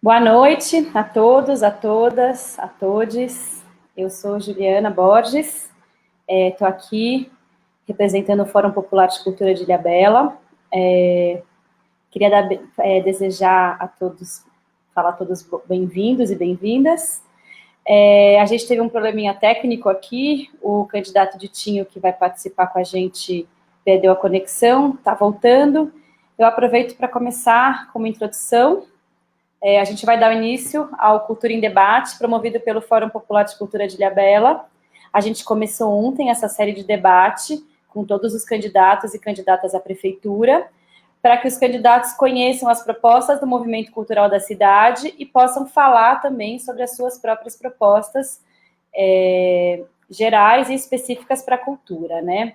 Boa noite a todos, a todas, a todes. Eu sou Juliana Borges, estou aqui representando o Fórum Popular de Cultura de Ilhabela. Queria desejar a todos, falar a todos bem-vindos e bem-vindas. A gente teve um probleminha técnico aqui, o candidato Ditinho que vai participar com a gente perdeu a conexão, está voltando. Eu aproveito para começar com uma introdução. A gente vai dar início ao Cultura em Debate, promovido pelo Fórum Popular de Cultura de Ilhabela. A gente começou ontem essa série de debate com todos os candidatos e candidatas à prefeitura, para que os candidatos conheçam as propostas do movimento cultural da cidade e possam falar também sobre as suas próprias propostas gerais e específicas para a cultura, né?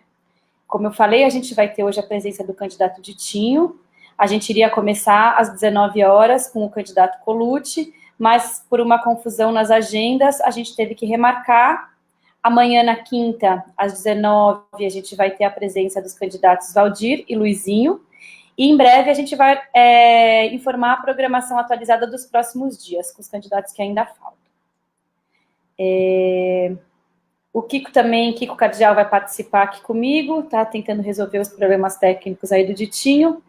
Como eu falei, a gente vai ter hoje a presença do candidato Ditinho. A gente iria começar às 19 horas com o candidato Colucci, mas por uma confusão nas agendas, a gente teve que remarcar. Amanhã, na quinta, às 19, a gente vai ter a presença dos candidatos Valdir e Luizinho. E em breve a gente vai informar a programação atualizada dos próximos dias, com os candidatos que ainda faltam. O Kiko também, Kiko Cardial, vai participar aqui comigo, tá tentando resolver os problemas técnicos aí do Ditinho.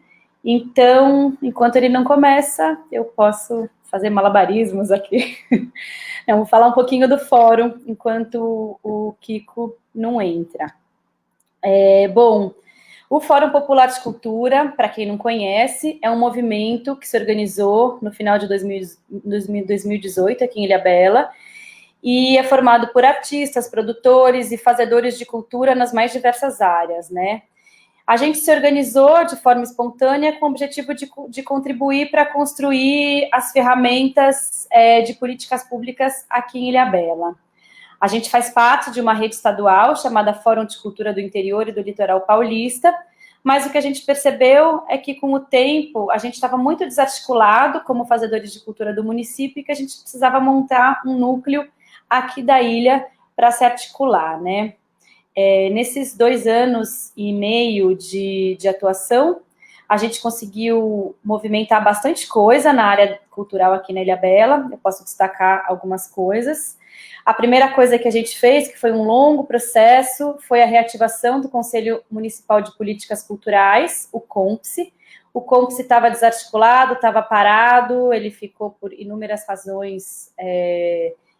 Então, enquanto ele não começa, eu posso fazer malabarismos aqui. Eu vou falar um pouquinho do fórum, enquanto o Kiko não entra. Bom, o Fórum Popular de Cultura, para quem não conhece, é um movimento que se organizou no final de 2018, aqui em Ilhabela, e é formado por artistas, produtores e fazedores de cultura nas mais diversas áreas, né? A gente se organizou de forma espontânea com o objetivo de contribuir para construir as ferramentas de políticas públicas aqui em Ilhabela. A gente faz parte de uma rede estadual chamada Fórum de Cultura do Interior e do Litoral Paulista, mas o que a gente percebeu é que, com o tempo, a gente estava muito desarticulado como fazedores de cultura do município e que a gente precisava montar um núcleo aqui da ilha para se articular, né? Nesses 2 anos e meio de atuação, a gente conseguiu movimentar bastante coisa na área cultural aqui na Ilhabela. Eu posso destacar algumas coisas. A primeira coisa que a gente fez, que foi um longo processo, foi a reativação do Conselho Municipal de Políticas Culturais, o COMPSE. O COMPSE estava desarticulado, estava parado, ele ficou por inúmeras razões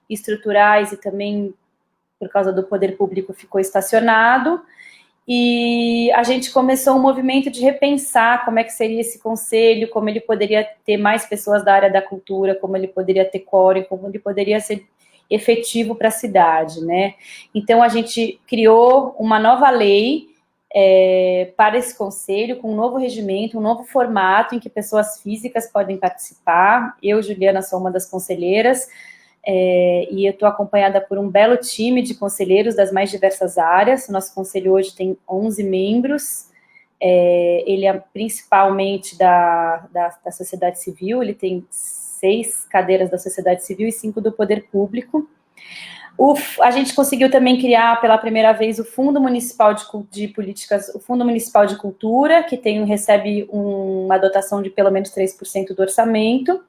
estruturais e também por causa do poder público ficou estacionado, e a gente começou um movimento de repensar como é que seria esse conselho, como ele poderia ter mais pessoas da área da cultura, como ele poderia ter quórum, como ele poderia ser efetivo para a cidade, né? Então, a gente criou uma nova lei para esse conselho, com um novo regimento, um novo formato em que pessoas físicas podem participar. Eu, Juliana, sou uma das conselheiras, e eu estou acompanhada por um belo time de conselheiros das mais diversas áreas. O nosso conselho hoje tem 11 membros, ele é principalmente da sociedade civil, ele tem 6 cadeiras da sociedade civil e 5 do poder público. A gente conseguiu também criar pela primeira vez o Fundo Municipal de Políticas, o Fundo Municipal de Cultura, que recebe uma dotação de pelo menos 3% do orçamento.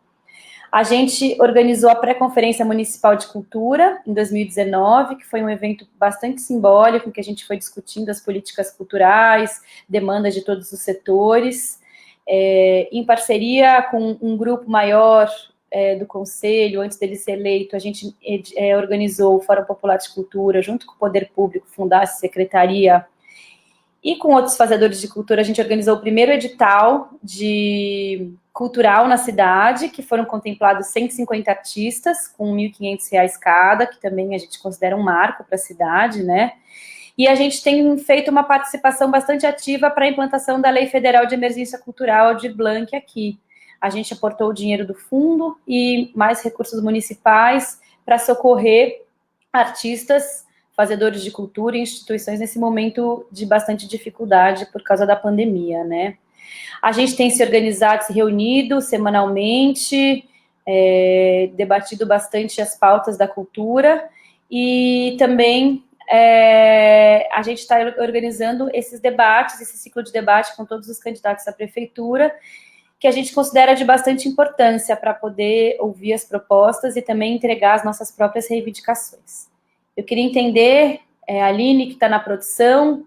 A gente organizou a pré-conferência municipal de cultura em 2019, que foi um evento bastante simbólico, em que a gente foi discutindo as políticas culturais, demandas de todos os setores, em parceria com um grupo maior do Conselho. Antes dele ser eleito, a gente organizou o Fórum Popular de Cultura, junto com o Poder Público, Fundasse, Secretaria, e com outros fazedores de cultura. A gente organizou o primeiro edital cultural na cidade, que foram contemplados 150 artistas, com R$ 1.500 cada, que também a gente considera um marco para a cidade, né? E a gente tem feito uma participação bastante ativa para a implantação da Lei Federal de Emergência Cultural, Aldir Blanc, aqui. A gente aportou o dinheiro do fundo e mais recursos municipais para socorrer artistas, fazedores de cultura e instituições nesse momento de bastante dificuldade por causa da pandemia, né? A gente tem se organizado, se reunido semanalmente, debatido bastante as pautas da cultura, e também a gente está organizando esses debates, esse ciclo de debate com todos os candidatos à prefeitura, que a gente considera de bastante importância para poder ouvir as propostas e também entregar as nossas próprias reivindicações. Eu queria entender, a Aline, que está na produção,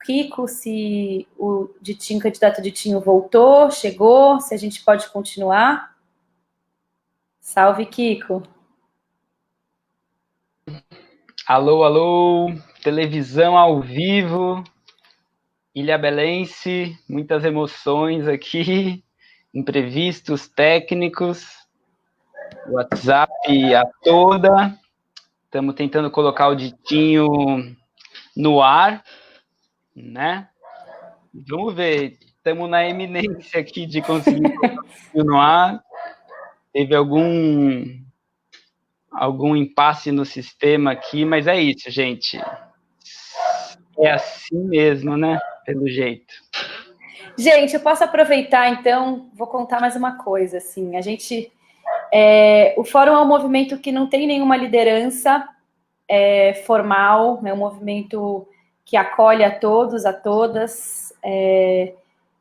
Kiko, se o candidato Ditinho voltou, chegou, se a gente pode continuar. Salve, Kiko. Alô, alô, televisão ao vivo, ilhabelense, muitas emoções aqui, imprevistos técnicos, WhatsApp a toda, estamos tentando colocar o Ditinho no ar, né? Vamos ver, estamos na eminência aqui de conseguir colocar o Ditinho no ar, teve algum impasse no sistema aqui, mas é isso, gente. É assim mesmo, né? Pelo jeito. Gente, eu posso aproveitar, então, vou contar mais uma coisa, assim, o Fórum é um movimento que não tem nenhuma liderança formal, é um movimento que acolhe a todos, a todas,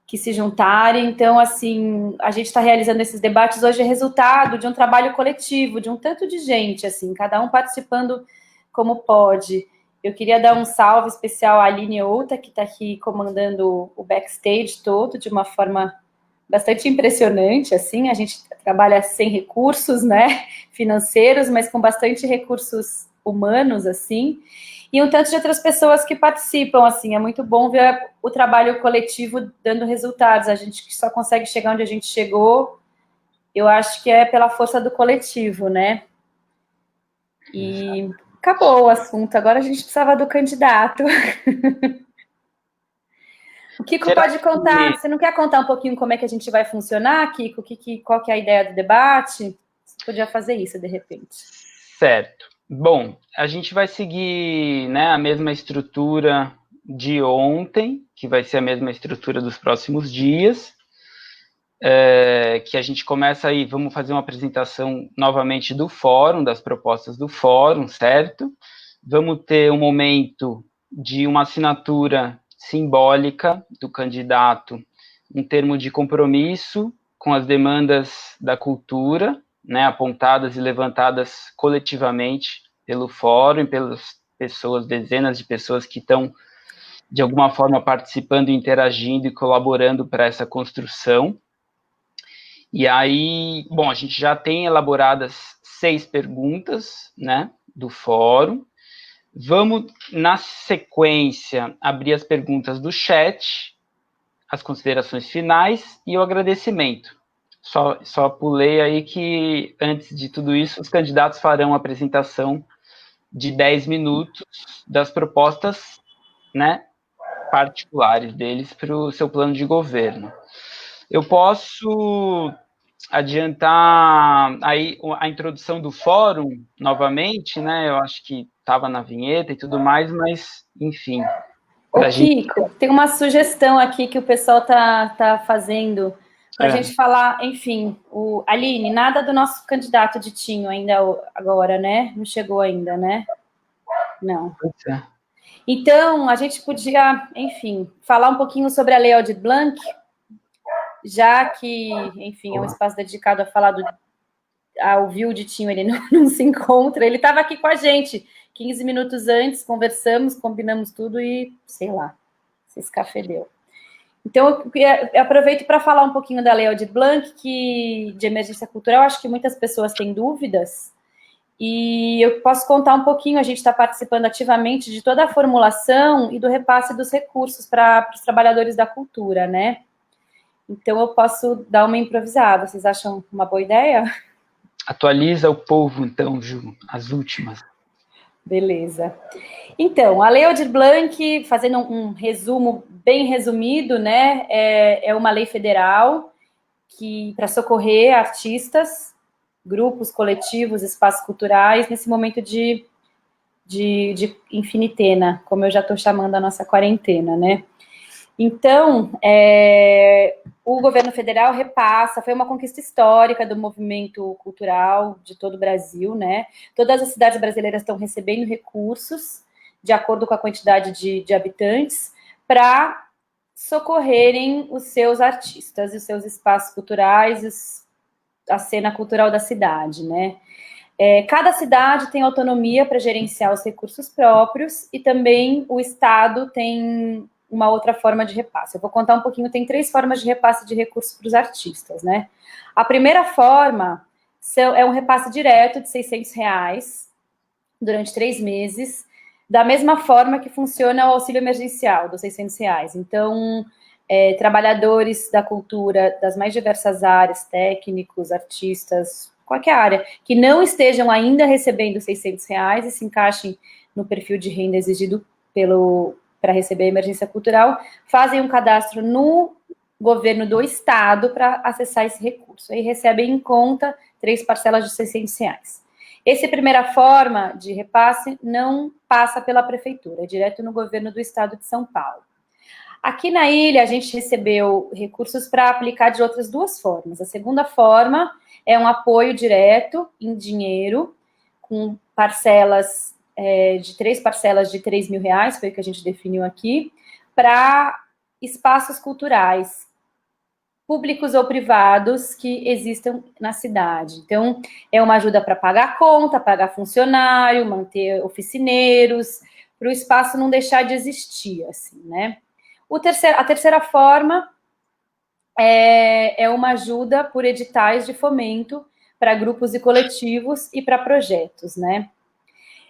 que se juntarem. Então, assim, a gente está realizando esses debates hoje é resultado de um trabalho coletivo, de um tanto de gente, assim, cada um participando como pode. Eu queria dar um salve especial à Aline Outa, que está aqui comandando o backstage todo, de uma forma bastante impressionante, assim, a gente trabalha sem recursos, né, financeiros, mas com bastante recursos humanos, assim, e um tanto de outras pessoas que participam, assim, é muito bom ver o trabalho coletivo dando resultados, a gente só consegue chegar onde a gente chegou, eu acho que é pela força do coletivo, né, e acabou o assunto, agora a gente precisava do candidato. O Kiko pode contar, você não quer contar um pouquinho como é que a gente vai funcionar, Kiko? Qual que é a ideia do debate? Você podia fazer isso, de repente. Certo. Bom, a gente vai seguir, né, a mesma estrutura de ontem, que vai ser a mesma estrutura dos próximos dias, que a gente começa aí, vamos fazer uma apresentação novamente do fórum, das propostas do fórum, certo? Vamos ter um momento de uma assinatura simbólica do candidato, um termo de compromisso com as demandas da cultura, né, apontadas e levantadas coletivamente pelo fórum, pelas pessoas, dezenas de pessoas que estão, de alguma forma, participando, interagindo e colaborando para essa construção. E aí, bom, a gente já tem elaboradas 6 perguntas, né, do fórum. Vamos, na sequência, abrir as perguntas do chat, as considerações finais e o agradecimento. Só pulei aí que, antes de tudo isso, os candidatos farão a apresentação de 10 minutos das propostas, né, particulares deles para o seu plano de governo. Eu posso adiantar aí a introdução do fórum novamente, né? Eu acho que estava na vinheta e tudo mais, mas, enfim. Ô, Kiko, tem uma sugestão aqui que o pessoal tá fazendo para a gente falar, enfim, Aline, nada do nosso candidato Ditinho ainda agora, né? Não chegou ainda, né? Não. Então, a gente podia, enfim, falar um pouquinho sobre a Lei Aldir Blanc, já que, enfim, é um espaço dedicado a falar ao ouvir o Ditinho, ele não se encontra, ele estava aqui com a gente 15 minutos antes, conversamos, combinamos tudo e, sei lá, se escafedeu. Então, eu aproveito para falar um pouquinho da Lei Aldir Blanc, que de emergência cultural, acho que muitas pessoas têm dúvidas, e eu posso contar um pouquinho, a gente está participando ativamente de toda a formulação e do repasse dos recursos para os trabalhadores da cultura, né? Então, eu posso dar uma improvisada, vocês acham uma boa ideia? Atualiza o povo, então, Ju, as últimas. Beleza. Então, a Lei Aldir Blanc, fazendo um resumo bem resumido, né, é uma lei federal que para socorrer artistas, grupos, coletivos, espaços culturais nesse momento de infinitena, como eu já estou chamando a nossa quarentena, né? Então, o governo federal repassa, foi uma conquista histórica do movimento cultural de todo o Brasil, né? Todas as cidades brasileiras estão recebendo recursos de acordo com a quantidade de habitantes para socorrerem os seus artistas e os seus espaços culturais, a cena cultural da cidade, né? Cada cidade tem autonomia para gerenciar os recursos próprios e também o Estado tem uma outra forma de repasse. Eu vou contar um pouquinho, tem 3 formas de repasse de recursos para os artistas, né? A primeira forma é um repasse direto de R$ 600 durante 3 meses, da mesma forma que funciona o auxílio emergencial dos R$ 600. Então, trabalhadores da cultura das mais diversas áreas, técnicos, artistas, qualquer área, que não estejam ainda recebendo R$ 600 e se encaixem no perfil de renda exigido para receber a emergência cultural, fazem um cadastro no governo do estado para acessar esse recurso. Aí recebem em conta 3 parcelas de R$ 600. Essa primeira forma de repasse não passa pela prefeitura, é direto no governo do estado de São Paulo. Aqui na ilha, a gente recebeu recursos para aplicar de outras 2 formas. A segunda forma é um apoio direto em dinheiro, com parcelas de 3 parcelas de R$ 3.000, foi o que a gente definiu aqui, para espaços culturais, públicos ou privados que existam na cidade. Então, é uma ajuda para pagar conta, pagar funcionário, manter oficineiros, para o espaço não deixar de existir, assim, né? A terceira forma é uma ajuda por editais de fomento para grupos e coletivos e para projetos, né?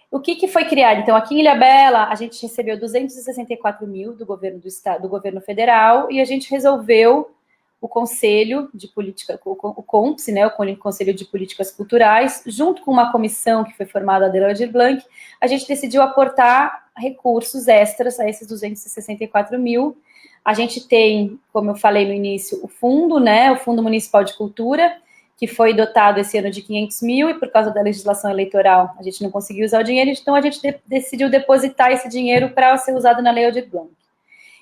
O que foi criado? Então, aqui em Ilhabela, a gente recebeu 264 mil do governo do estado, do governo federal, e a gente resolveu o Conselho de Política, o CONPS, né, o Conselho de Políticas Culturais, junto com uma comissão que foi formada da Aldir Blanc, a gente decidiu aportar recursos extras a esses 264 mil. A gente tem, como eu falei no início, o fundo, né, o Fundo Municipal de Cultura, que foi dotado esse ano de 500 mil, e por causa da legislação eleitoral a gente não conseguiu usar o dinheiro, então a gente decidiu depositar esse dinheiro para ser usado na Lei Aldir Blanc.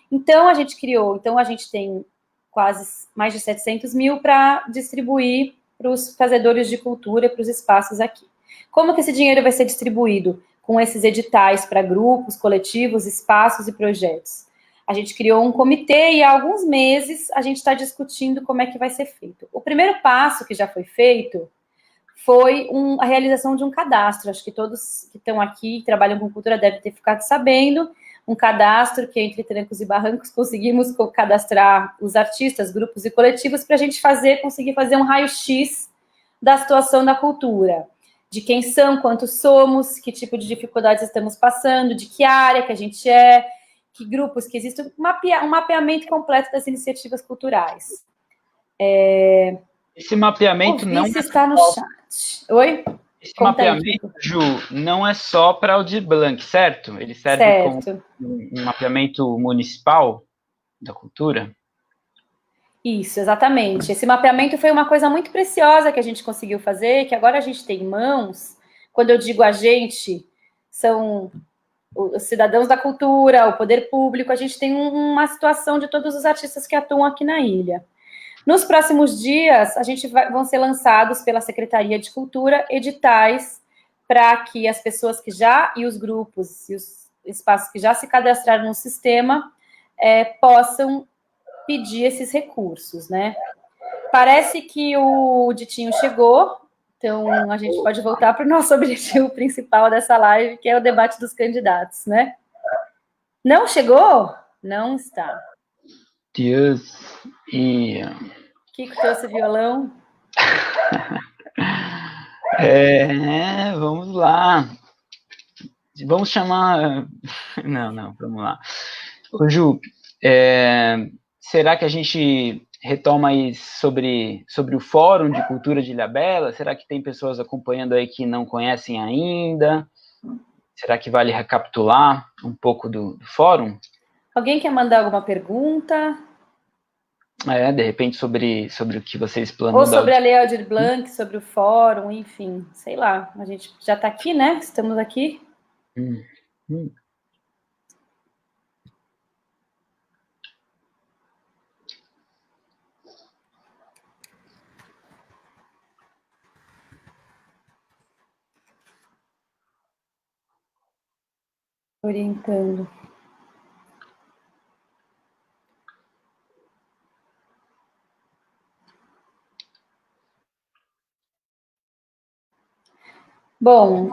Então a gente tem quase mais de 700 mil para distribuir para os fazedores de cultura, para os espaços aqui. Como que esse dinheiro vai ser distribuído? Com esses editais para grupos, coletivos, espaços e projetos. A gente criou um comitê e há alguns meses a gente está discutindo como é que vai ser feito. O primeiro passo que já foi feito foi a realização de um cadastro. Acho que todos que estão aqui e trabalham com cultura devem ter ficado sabendo. Um cadastro que, entre trancos e barrancos, conseguimos cadastrar os artistas, grupos e coletivos para a gente conseguir fazer um raio-x da situação da cultura. De quem são, quantos somos, que tipo de dificuldades estamos passando, de que área que a gente é, que grupos que existem, um mapeamento completo das iniciativas culturais. Esse mapeamento o não vice está no chat. Oi? Esse Conta aí, mapeamento, Kiko. Ju, não é só para Aldir Blanc, certo? Ele serve como um mapeamento municipal da cultura? Isso, exatamente. Esse mapeamento foi uma coisa muito preciosa que a gente conseguiu fazer, que agora a gente tem em mãos. Quando eu digo a gente, são os cidadãos da cultura, o poder público, a gente tem uma situação de todos os artistas que atuam aqui na ilha. Nos próximos dias, vão ser lançados pela Secretaria de Cultura editais para que as pessoas e os grupos e os espaços que já se cadastraram no sistema possam pedir esses recursos, né? Parece que o Ditinho chegou, então a gente pode voltar para o nosso objetivo principal dessa live, que é o debate dos candidatos, né? Não chegou? Não está. Deus e... Kiko trouxe violão. Vamos lá. Vamos chamar... Não, vamos lá. Ô, Ju, será que a gente retoma aí sobre o Fórum de Cultura de Ilhabela? Será que tem pessoas acompanhando aí que não conhecem ainda? Será que vale recapitular um pouco do fórum? Alguém quer mandar alguma pergunta? De repente sobre o que vocês planejam. Ou sobre a Lei Aldir Blanc, sobre o fórum, enfim, sei lá. A gente já está aqui, né? Estamos aqui. Orientando. Bom,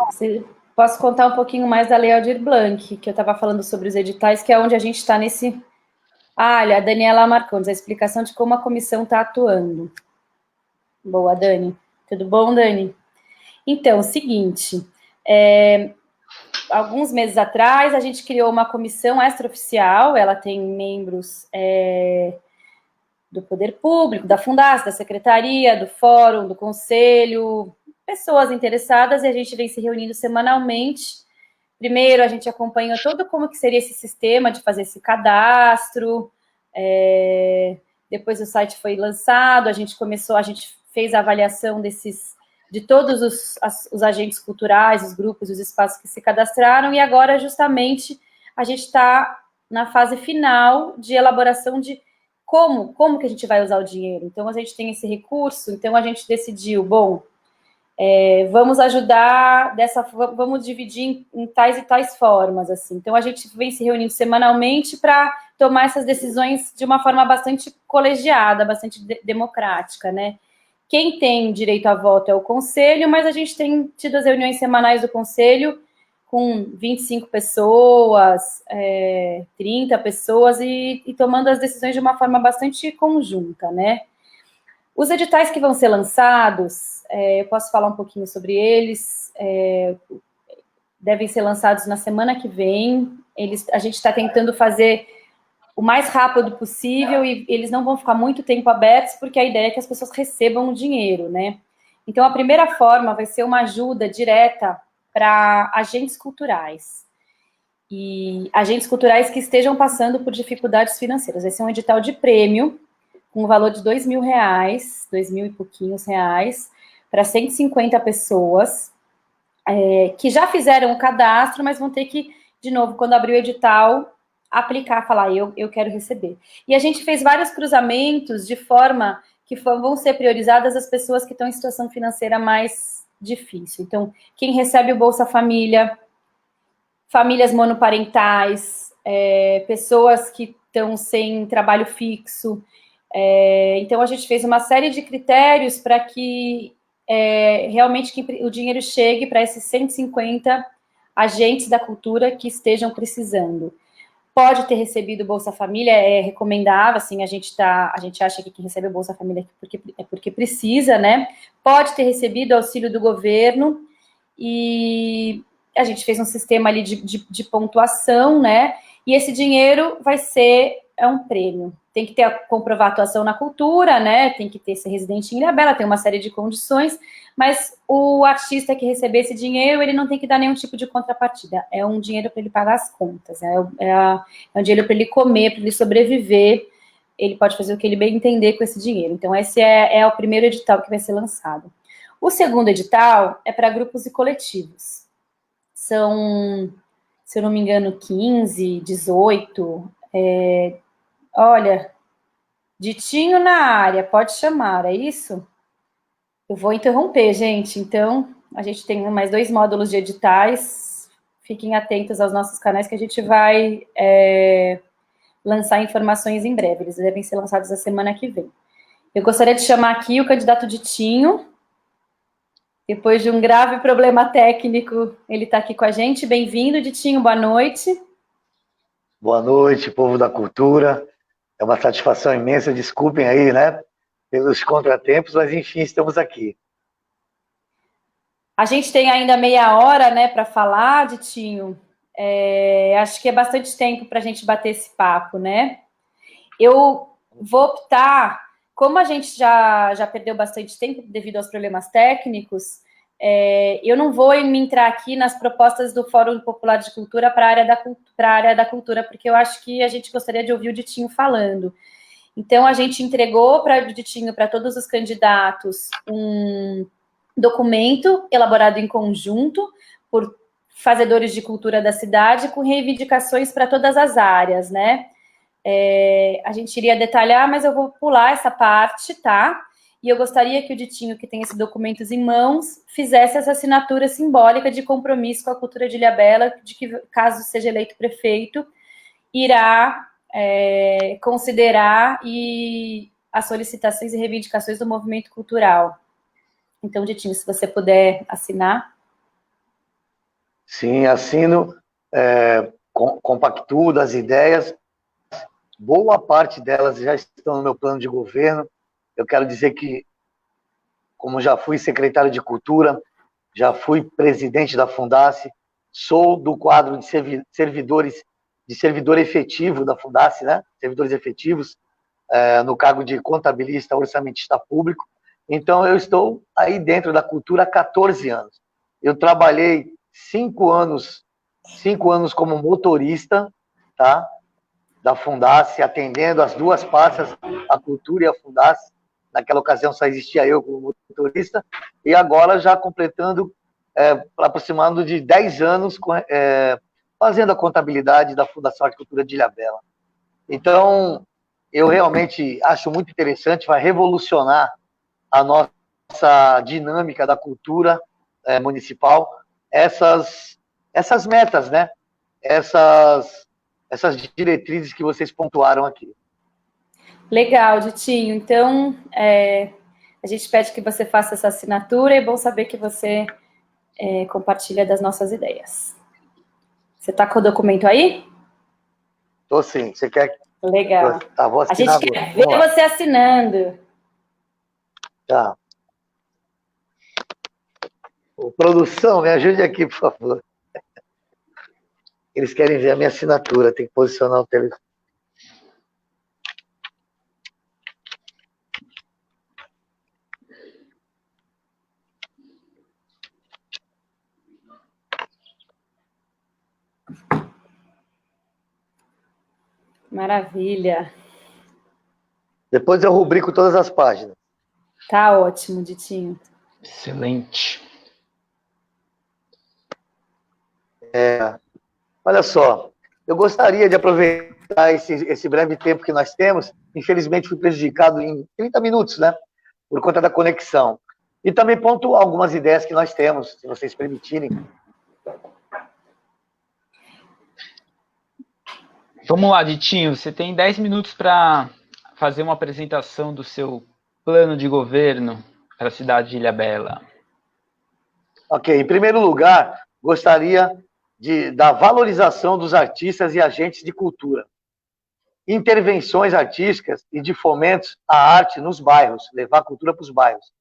posso contar um pouquinho mais da Lei Aldir Blanc, que eu estava falando sobre os editais, que é onde a gente está nesse... Ah, olha, a Daniela Marcondes, a explicação de como a comissão está atuando. Boa, Dani. Tudo bom, Dani? Então, seguinte, alguns meses atrás a gente criou uma comissão extraoficial, ela tem membros do Poder Público, da Fundação, da Secretaria, do Fórum, do Conselho, pessoas interessadas, e a gente vem se reunindo semanalmente. Primeiro, a gente acompanhou todo como que seria esse sistema de fazer esse cadastro, depois o site foi lançado, a gente fez a avaliação de todos os agentes culturais, os grupos, os espaços que se cadastraram, e agora, justamente, a gente está na fase final de elaboração de como que a gente vai usar o dinheiro. Então, a gente tem esse recurso, então a gente decidiu, bom, vamos ajudar vamos dividir em tais e tais formas, assim. Então, a gente vem se reunindo semanalmente para tomar essas decisões de uma forma bastante colegiada, bastante democrática, né? Quem tem direito a voto é o Conselho, mas a gente tem tido as reuniões semanais do Conselho com 25 pessoas, 30 pessoas, e tomando as decisões de uma forma bastante conjunta, né? Os editais que vão ser lançados, eu posso falar um pouquinho sobre eles, devem ser lançados na semana que vem. A gente está tentando fazer o mais rápido possível e eles não vão ficar muito tempo abertos, porque a ideia é que as pessoas recebam o dinheiro, né? Então, a primeira forma vai ser uma ajuda direta para agentes culturais. E agentes culturais que estejam passando por dificuldades financeiras. Vai ser um edital de prêmio, com o valor de R$2.000, R$2.000 e pouquinhos reais, para 150 pessoas que já fizeram o cadastro, mas vão ter que, de novo, quando abrir o edital, aplicar, falar, eu quero receber. E a gente fez vários cruzamentos de forma que vão ser priorizadas as pessoas que estão em situação financeira mais difícil. Então, quem recebe o Bolsa Família, famílias monoparentais, pessoas que estão sem trabalho fixo. Então, a gente fez uma série de critérios para que realmente o dinheiro chegue para esses 150 agentes da cultura que estejam precisando. Pode ter recebido o Bolsa Família, é recomendável, assim, a gente acha que quem recebe o Bolsa Família é porque precisa, né? Pode ter recebido auxílio do governo, e a gente fez um sistema ali de pontuação, né? E esse dinheiro vai ser um prêmio. Tem que comprovar atuação na cultura, né? Tem que ser residente em Ilhabela, tem uma série de condições, mas o artista que receber esse dinheiro, ele não tem que dar nenhum tipo de contrapartida. É um dinheiro para ele pagar as contas, é um dinheiro para ele comer, para ele sobreviver. Ele pode fazer o que ele bem entender com esse dinheiro. Então, esse é o primeiro edital que vai ser lançado. O segundo edital é para grupos e coletivos. São, se eu não me engano, 15, 18. Olha, ditinho na área, pode chamar, é isso? Eu vou interromper, gente. Então, a gente tem mais 2 módulos de editais. Fiquem atentos aos nossos canais que a gente vai lançar informações em breve. Eles devem ser lançados a semana que vem. Eu gostaria de chamar aqui o candidato Ditinho. Depois de um grave problema técnico, ele está aqui com a gente. Bem-vindo, Ditinho, boa noite. Boa noite, povo da cultura. É uma satisfação imensa, desculpem aí, né, pelos contratempos, mas enfim, estamos aqui. A gente tem ainda meia hora, né, para falar, Ditinho. Acho que é bastante tempo para a gente bater esse papo, né? Eu vou optar, como a gente já perdeu bastante tempo devido aos problemas técnicos, eu não vou me entrar aqui nas propostas do Fórum Popular de Cultura para a área da cultura, porque eu acho que a gente gostaria de ouvir o Ditinho falando. Então, a gente entregou para o Ditinho, para todos os candidatos, um documento elaborado em conjunto por fazedores de cultura da cidade, com reivindicações para todas as áreas, né? A gente iria detalhar, mas eu vou pular essa parte, tá? E eu gostaria que o Ditinho, que tem esses documentos em mãos, fizesse essa assinatura simbólica de compromisso com a cultura de Ilhabela, de que, caso seja eleito prefeito, irá considerar as solicitações e reivindicações do movimento cultural. Então, Ditinho, se você puder assinar. Sim, assino, compactuo das ideias. Boa parte delas já estão no meu plano de governo. Eu quero dizer que, como já fui secretário de Cultura, já fui presidente da Fundace, sou do quadro de servidor efetivo da Fundace, né? Servidores efetivos, no cargo de contabilista, orçamentista público. Então, eu estou aí dentro da cultura há 14 anos. Eu trabalhei 5 anos como motorista, tá? Da Fundace, atendendo as duas praças, a cultura e a Fundace. Naquela ocasião só existia eu como motorista, e agora já completando, aproximando de 10 anos, fazendo a contabilidade da Fundação Agricultura de Ilhabela. Então, eu realmente acho muito interessante, vai revolucionar a nossa dinâmica da cultura municipal, essas metas, né? Essas diretrizes que vocês pontuaram aqui. Legal, Ditinho. Então, a gente pede que você faça essa assinatura, e é bom saber que você compartilha das nossas ideias. Você está com o documento aí? Estou sim. Você quer? Legal. Tá, vou assinar a gente quer ver você assinando. Tá. Ô, produção, me ajude aqui, por favor. Eles querem ver a minha assinatura, tem que posicionar o telefone. Maravilha. Depois eu rubrico todas as páginas. Tá ótimo, Ditinho. Excelente. Olha só, eu gostaria de aproveitar esse breve tempo que nós temos. Infelizmente, fui prejudicado em 30 minutos, né? Por conta da conexão. E também pontuar algumas ideias que nós temos, se vocês permitirem. Vamos lá, Ditinho. Você tem 10 minutos para fazer uma apresentação do seu plano de governo para a cidade de Ilhabela. Ok. Em primeiro lugar, gostaria da valorização dos artistas e agentes de cultura. Intervenções artísticas e de fomentos à arte nos bairros, levar a cultura para os bairros.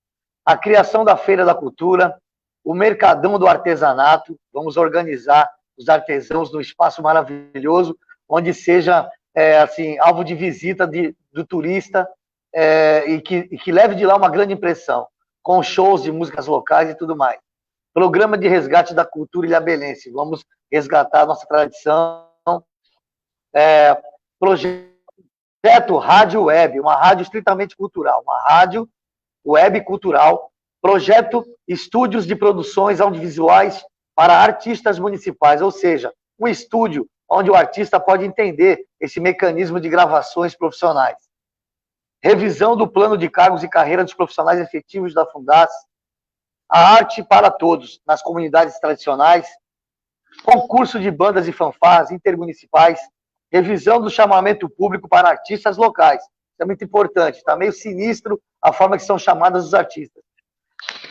A criação da Feira da Cultura, o Mercadão do Artesanato, vamos organizar os artesãos num espaço maravilhoso, onde seja assim, alvo de visita do turista e que leve de lá uma grande impressão, com shows de músicas locais e tudo mais. Programa de resgate da cultura ilhabelense, vamos resgatar a nossa tradição. Projeto Rádio Web, uma rádio estritamente cultural, uma rádio web cultural. Projeto Estúdios de Produções Audiovisuais para Artistas Municipais, ou seja, um estúdio onde o artista pode entender esse mecanismo de gravações profissionais. Revisão do plano de cargos e carreira dos profissionais efetivos da Fundace. A arte para todos nas comunidades tradicionais. Concurso de bandas e fanfarras intermunicipais. Revisão do chamamento público para artistas locais. Isso é muito importante. Está meio sinistro a forma que são chamadas os artistas.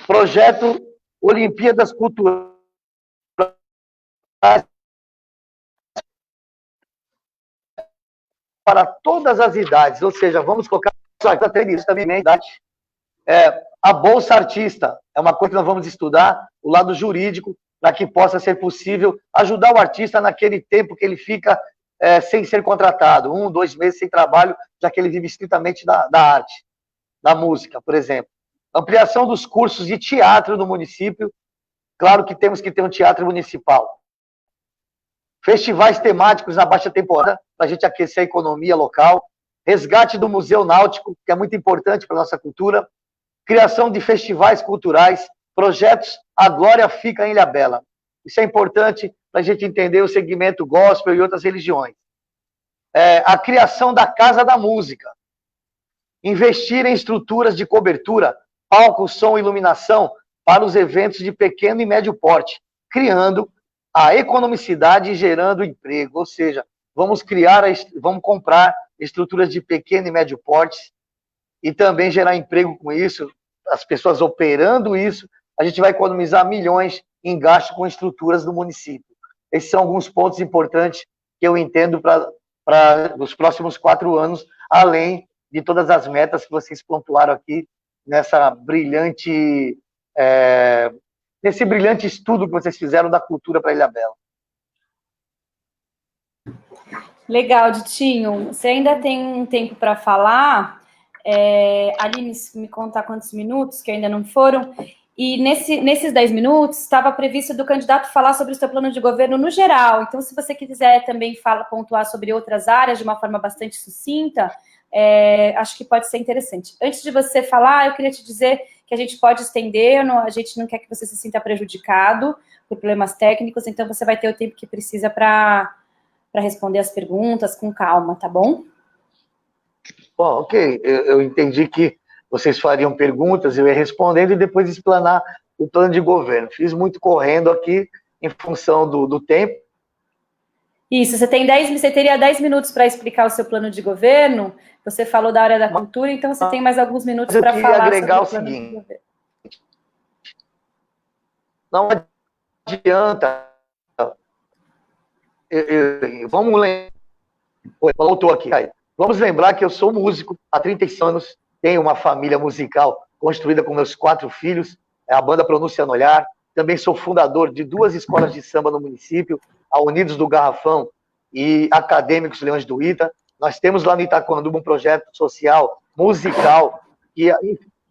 Projeto Olimpíadas Culturais para todas as idades, ou seja, vamos colocar até nisso também, minha idade. A Bolsa Artista é uma coisa que nós vamos estudar, o lado jurídico, para que possa ser possível ajudar o artista naquele tempo que ele fica sem ser contratado, 1, 2 meses sem trabalho, já que ele vive estritamente da arte, da música, por exemplo. Ampliação dos cursos de teatro no município, claro que temos que ter um teatro municipal. Festivais temáticos na baixa temporada, para a gente aquecer a economia local. Resgate do Museu Náutico, que é muito importante para a nossa cultura. Criação de festivais culturais. Projetos A Glória Fica em Ilhabela. Isso é importante para a gente entender o segmento gospel e outras religiões. A criação da Casa da Música. Investir em estruturas de cobertura, palco, som e iluminação para os eventos de pequeno e médio porte, criando a economicidade e gerando emprego. Ou seja, vamos comprar estruturas de pequeno e médio porte e também gerar emprego com isso, as pessoas operando isso, a gente vai economizar milhões em gasto com estruturas do município. Esses são alguns pontos importantes que eu entendo para os próximos 4 anos, além de todas as metas que vocês pontuaram aqui nesse brilhante estudo que vocês fizeram da cultura para Ilhabela. Legal, Ditinho. Você ainda tem um tempo para falar? Aline, me contar quantos minutos, que ainda não foram. E nesses 10 minutos, estava previsto do candidato falar sobre o seu plano de governo no geral. Então, se você quiser também pontuar sobre outras áreas de uma forma bastante sucinta, acho que pode ser interessante. Antes de você falar, eu queria te dizer que a gente pode estender, a gente não quer que você se sinta prejudicado por problemas técnicos, então você vai ter o tempo que precisa para responder as perguntas com calma, tá bom? Bom, ok. Eu entendi que vocês fariam perguntas, eu ia respondendo e depois explanar o plano de governo. Fiz muito correndo aqui em função do tempo. Isso, você teria 10 minutos para explicar o seu plano de governo. Você falou da área da cultura, então você tem mais alguns minutos para falar sobre o plano de governo. Não adianta. Vamos lembrar. Voltou aqui. Vamos lembrar que eu sou músico há 35 anos, tenho uma família musical construída com meus 4 filhos, a banda Pronúncia no Olhar. Também sou fundador de 2 escolas de samba no município, a Unidos do Garrafão e Acadêmicos Leões do Ita. Nós temos lá no Itaquanduba um projeto social, musical, que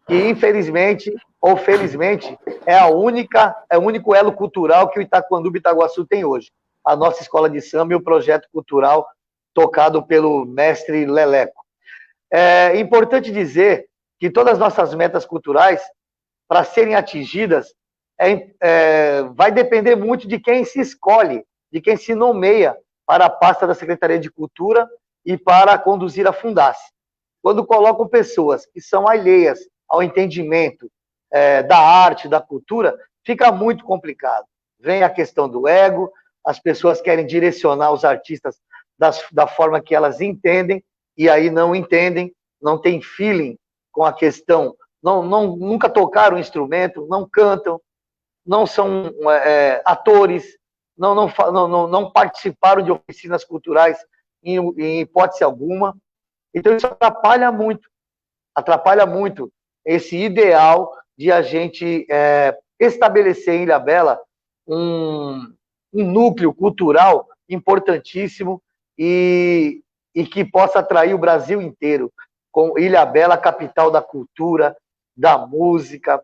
infelizmente ou felizmente é o único elo cultural que o Itaquanduba e Itaguaçu tem hoje. A nossa escola de samba e o projeto cultural tocado pelo mestre Leleco. É importante dizer que todas as nossas metas culturais, para serem atingidas, vai depender muito de quem se escolhe, de quem se nomeia para a pasta da Secretaria de Cultura e para conduzir a Fundace. Quando colocam pessoas que são alheias ao entendimento da arte, da cultura, fica muito complicado. Vem a questão do ego, as pessoas querem direcionar os artistas da forma que elas entendem, e aí não entendem, não tem feeling com a questão, nunca tocaram instrumento, não cantam, não são atores, não participaram de oficinas culturais em hipótese alguma. Então isso atrapalha muito esse ideal de a gente estabelecer em Ilhabela um núcleo cultural importantíssimo e que possa atrair o Brasil inteiro, com Ilhabela, capital da cultura, da música,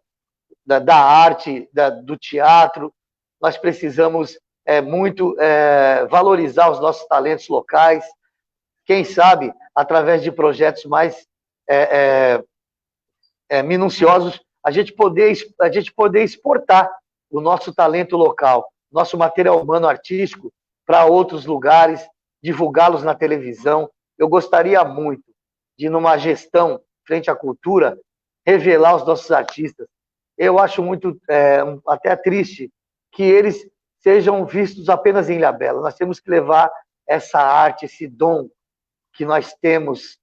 da arte, do teatro. Nós precisamos muito valorizar os nossos talentos locais, quem sabe, através de projetos mais minuciosos, a gente poder exportar o nosso talento local, nosso material humano artístico para outros lugares, divulgá-los na televisão. Eu gostaria muito de, numa gestão frente à cultura, revelar os nossos artistas. Eu acho muito, até triste, que eles sejam vistos apenas em Ilhabela. Nós temos que levar essa arte, esse dom que nós temos,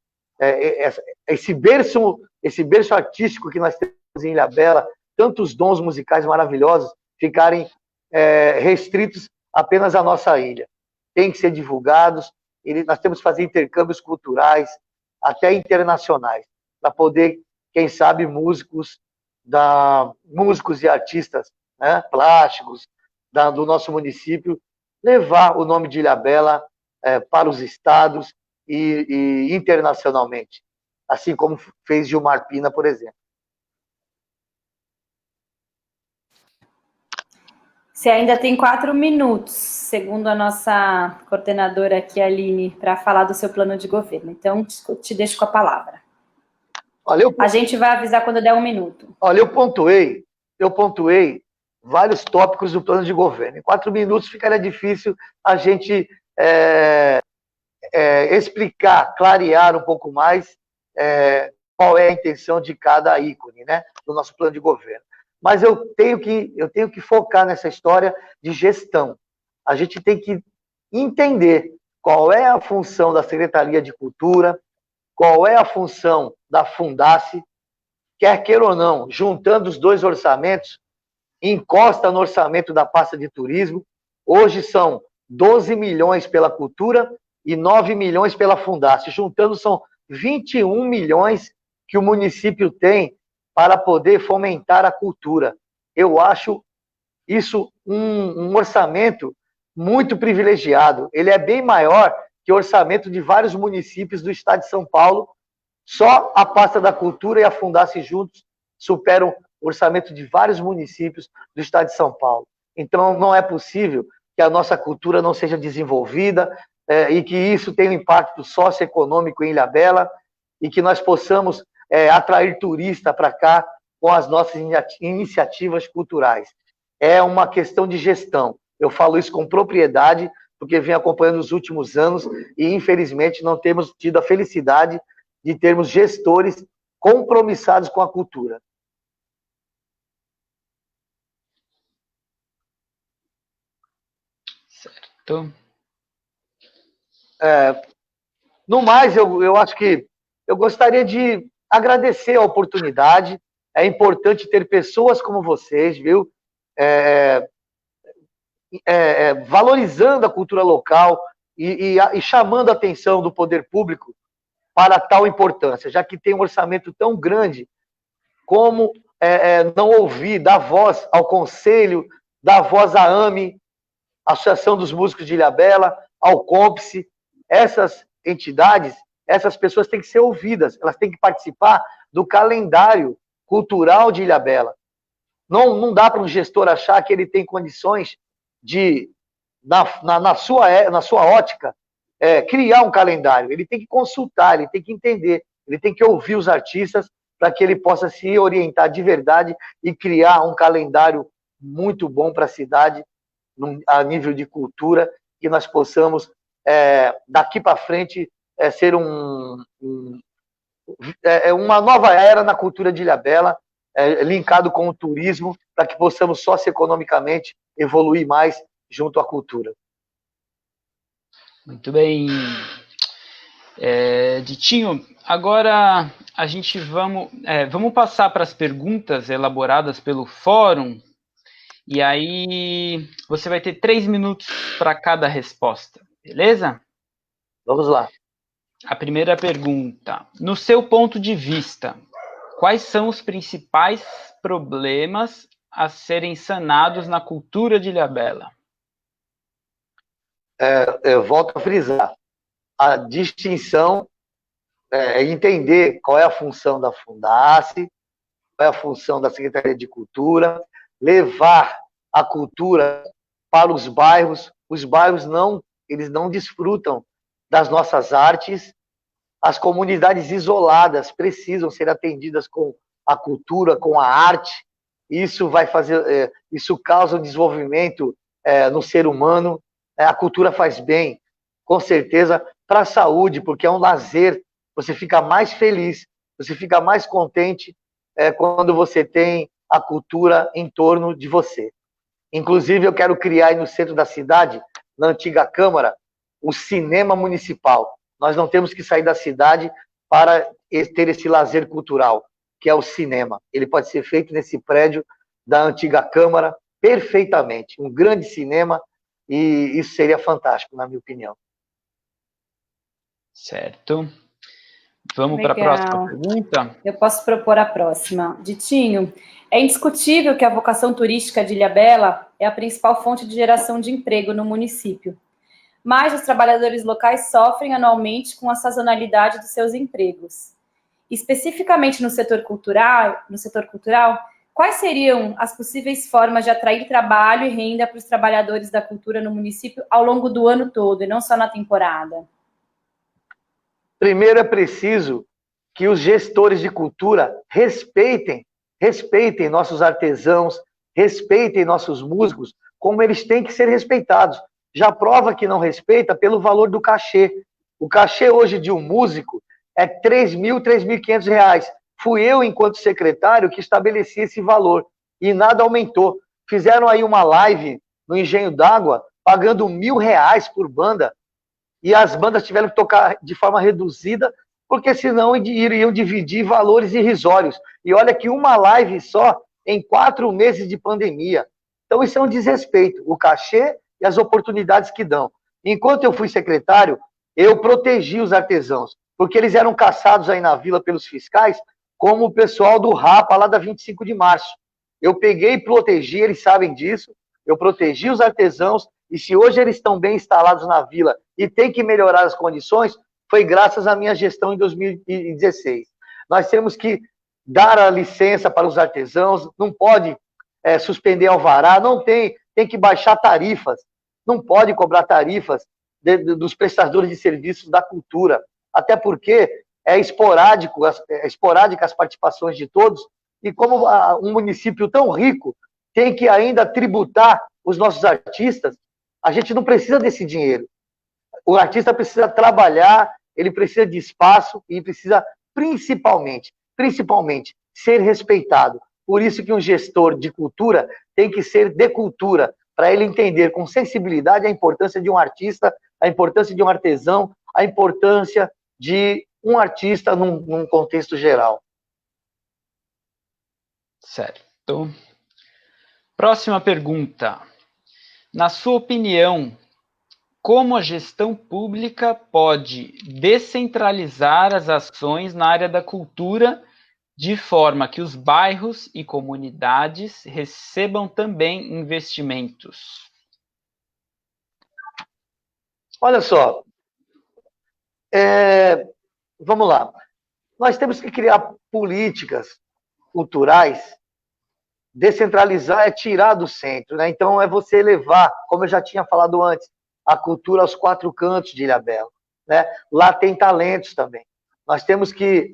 esse berço artístico que nós temos em Ilhabela, tantos dons musicais maravilhosos, ficarem restritos apenas à nossa ilha. Tem que ser divulgados, nós temos que fazer intercâmbios culturais, até internacionais, para poder, quem sabe, músicos e artistas, né, plásticos do nosso município, levar o nome de Ilhabela para os estados e internacionalmente, assim como fez Gilmar Pina, por exemplo. Você ainda tem 4 minutos, segundo a nossa coordenadora aqui, Aline, para falar do seu plano de governo. Então, te deixo com a palavra. Olha, a gente vai avisar quando der 1 minuto. Olha, eu pontuei vários tópicos do plano de governo. Em 4 minutos ficaria difícil a gente explicar, clarear um pouco mais qual é a intenção de cada ícone, né, do nosso plano de governo. Mas eu tenho que focar nessa história de gestão. A gente tem que entender qual é a função da Secretaria de Cultura, qual é a função da Fundace, quer queira ou não, juntando os 2 orçamentos, encosta no orçamento da pasta de turismo. Hoje são 12 milhões pela cultura e 9 milhões pela Fundace. Juntando, são 21 milhões que o município tem para poder fomentar a cultura. Eu acho isso um orçamento muito privilegiado. Ele é bem maior que o orçamento de vários municípios do estado de São Paulo. Só a pasta da cultura e a Fundace juntos superam o orçamento de vários municípios do estado de São Paulo. Então, não é possível que a nossa cultura não seja desenvolvida e que isso tenha um impacto socioeconômico em Ilhabela e que nós possamos atrair turista para cá com as nossas iniciativas culturais. É uma questão de gestão. Eu falo isso com propriedade, porque venho acompanhando os últimos anos e, infelizmente, não temos tido a felicidade de termos gestores compromissados com a cultura. Certo. No mais, eu acho que eu gostaria de agradecer a oportunidade. É importante ter pessoas como vocês, viu? Valorizando a cultura local e chamando a atenção do poder público para tal importância, já que tem um orçamento tão grande, como não ouvir, dar voz ao Conselho, dar voz à AME, Associação dos Músicos de Ilhabela, ao COMPSE. Essas entidades, essas pessoas têm que ser ouvidas, elas têm que participar do calendário cultural de Ilhabela. Não dá para um gestor achar que ele tem condições de, na sua ótica, criar um calendário. Ele tem que consultar, ele tem que entender, ele tem que ouvir os artistas para que ele possa se orientar de verdade e criar um calendário muito bom para a cidade, a nível de cultura, que nós possamos, daqui para frente, ser uma nova era na cultura de Ilhabela, linkado com o turismo, para que possamos socioeconomicamente evoluir mais junto à cultura. Muito bem. Ditinho, agora a gente vamos passar para as perguntas elaboradas pelo fórum, e aí você vai ter 3 minutos para cada resposta, beleza? Vamos lá. A primeira pergunta: no seu ponto de vista, quais são os principais problemas a serem sanados na cultura de Ilhabela? Eu volto a frisar. A distinção entender qual é a função da Fundace, qual é a função da Secretaria de Cultura, levar a cultura para os bairros. Os bairros eles não desfrutam das nossas artes. As comunidades isoladas precisam ser atendidas com a cultura, com a arte. Isso isso causa um desenvolvimento no ser humano. A cultura faz bem, com certeza, para a saúde, porque é um lazer. Você fica mais feliz, você fica mais contente quando você tem a cultura em torno de você. Inclusive, eu quero criar aí no centro da cidade, na antiga Câmara, o cinema municipal. Nós não temos que sair da cidade para ter esse lazer cultural, que é o cinema. Ele pode ser feito nesse prédio da antiga Câmara perfeitamente. Um grande cinema, e isso seria fantástico, na minha opinião. Certo. Vamos para a próxima pergunta? Eu posso propor a próxima. Ditinho, é indiscutível que a vocação turística de Ilhabela é a principal fonte de geração de emprego no município. Mas os trabalhadores locais sofrem anualmente com a sazonalidade dos seus empregos. Especificamente no setor cultural, quais seriam as possíveis formas de atrair trabalho e renda para os trabalhadores da cultura no município ao longo do ano todo, e não só na temporada? Primeiro, é preciso que os gestores de cultura respeitem nossos artesãos, respeitem nossos músicos, como eles têm que ser respeitados. Já prova que não respeita pelo valor do cachê. O cachê hoje de um músico é R$ 3.000, R$ 3.500. Fui eu, enquanto secretário, que estabeleci esse valor, e nada aumentou. Fizeram aí uma live no Engenho d'Água, pagando R$ 1.000 por banda, e as bandas tiveram que tocar de forma reduzida, porque senão iriam dividir valores irrisórios. E olha que uma live só em 4 meses de pandemia. Então, isso é um desrespeito, o cachê e as oportunidades que dão. Enquanto eu fui secretário, eu protegi os artesãos, porque eles eram caçados aí na vila pelos fiscais, como o pessoal do Rapa, lá da 25 de março. Eu peguei e protegi, eles sabem disso, eu protegi os artesãos, e se hoje eles estão bem instalados na vila e tem que melhorar as condições, foi graças à minha gestão em 2016. Nós temos que dar a licença para os artesãos, não pode suspender alvará, não tem que baixar tarifas, não pode cobrar tarifas dos prestadores de serviços da cultura, até porque é esporádica as participações de todos, e como um município tão rico tem que ainda tributar os nossos artistas, a gente não precisa desse dinheiro. O artista precisa trabalhar, ele precisa de espaço e precisa, principalmente, ser respeitado. Por isso que um gestor de cultura tem que ser de cultura, para ele entender com sensibilidade a importância de um artista, a importância de um artesão, a importância de um artista num contexto geral. Certo. Próxima pergunta. Na sua opinião, como a gestão pública pode descentralizar as ações na área da cultura de forma que os bairros e comunidades recebam também investimentos? Olha só, vamos lá. Nós temos que criar políticas culturais. Descentralizar é tirar do centro, né? Então é você levar, como eu já tinha falado antes, a cultura aos 4 cantos de Ilhabela, né? Lá tem talentos também. Nós temos que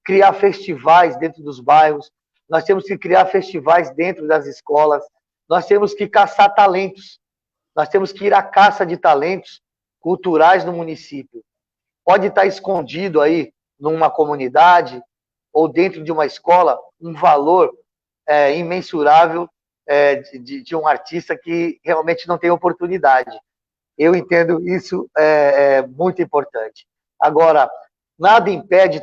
criar festivais dentro dos bairros, nós temos que criar festivais dentro das escolas, nós temos que caçar talentos, nós temos que ir à caça de talentos culturais no município. Pode estar escondido aí numa comunidade ou dentro de uma escola um valor imensurável de um artista que realmente não tem oportunidade. Eu entendo isso muito importante. Agora, nada impede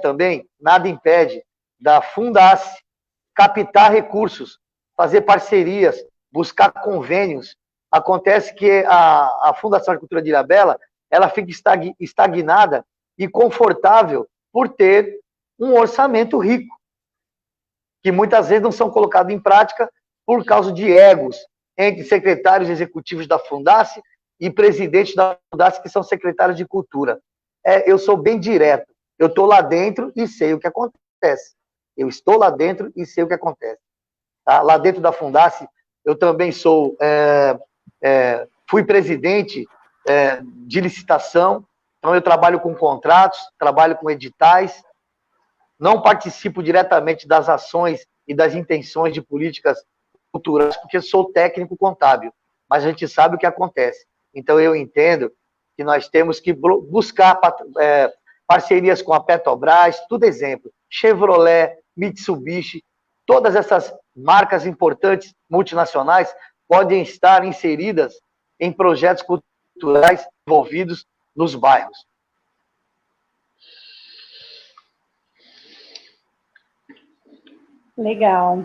da Fundace captar recursos, fazer parcerias, buscar convênios. Acontece que a Fundação de Cultura de Ilhabela, ela fica estagnada e confortável por ter um orçamento rico, que muitas vezes não são colocados em prática por causa de egos entre secretários executivos da Fundace e presidentes da Fundace, que são secretários de cultura. Eu sou bem direto. Eu estou lá dentro e sei o que acontece. Eu estou lá dentro e sei o que acontece. Tá? Lá dentro da Fundace, eu também fui presidente de licitação, então eu trabalho com contratos, trabalho com editais, não participo diretamente das ações e das intenções de políticas culturais, porque sou técnico contábil, mas a gente sabe o que acontece. Então, eu entendo que nós temos que buscar parcerias com a Petrobras, tudo exemplo, Chevrolet, Mitsubishi, todas essas marcas importantes multinacionais podem estar inseridas em projetos culturais envolvidos nos bairros. Legal.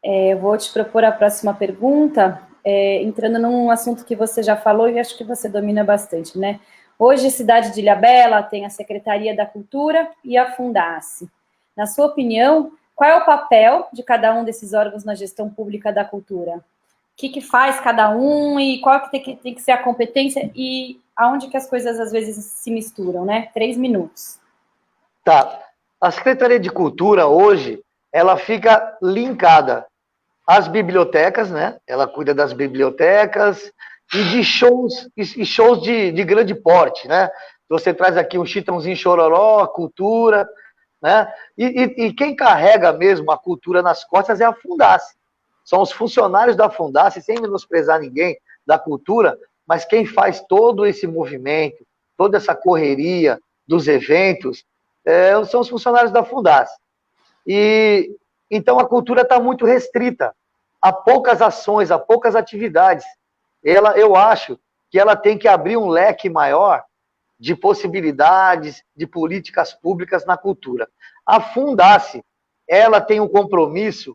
Eu vou te propor a próxima pergunta, entrando num assunto que você já falou e acho que você domina bastante, né? Hoje, a cidade de Ilhabela tem a Secretaria da Cultura e a Fundace. Na sua opinião, qual é o papel de cada um desses órgãos na gestão pública da cultura? O que faz cada um e qual que tem que ser a competência e aonde que as coisas às vezes se misturam, né? 3 minutos. Tá. A Secretaria de Cultura, hoje, ela fica linkada às bibliotecas, né? Ela cuida das bibliotecas e de shows de grande porte, né? Você traz aqui um Chitãozinho Chororó, cultura, né? E quem carrega mesmo a cultura nas costas é a Fundace. São os funcionários da Fundace, sem menosprezar ninguém da cultura, mas quem faz todo esse movimento, toda essa correria dos eventos, são os funcionários da Fundace. E então a cultura está muito restrita, há poucas ações, há poucas atividades. Eu acho que ela tem que abrir um leque maior de possibilidades, de políticas públicas na cultura. A Fundace, ela tem um compromisso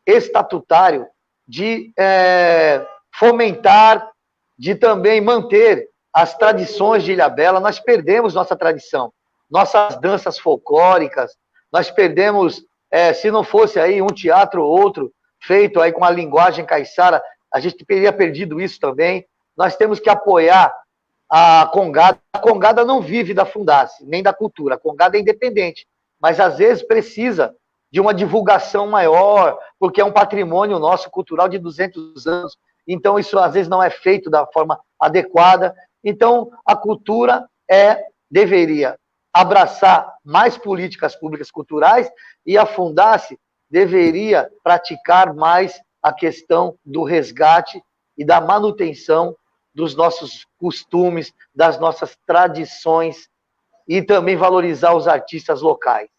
estatutário de fomentar, de também manter as tradições de Ilhabela. Nós perdemos nossa tradição, nossas danças folclóricas, nós perdemos, se não fosse aí um teatro ou outro, feito aí com a linguagem caiçara, a gente teria perdido isso também. Nós temos que apoiar a Congada. A Congada não vive da Fundace, nem da cultura, a Congada é independente, mas às vezes precisa de uma divulgação maior, porque é um patrimônio nosso cultural de 200 anos, então isso às vezes não é feito da forma adequada. Então a cultura deveria abraçar mais políticas públicas culturais e a Fundace deveria praticar mais a questão do resgate e da manutenção dos nossos costumes, das nossas tradições e também valorizar os artistas locais.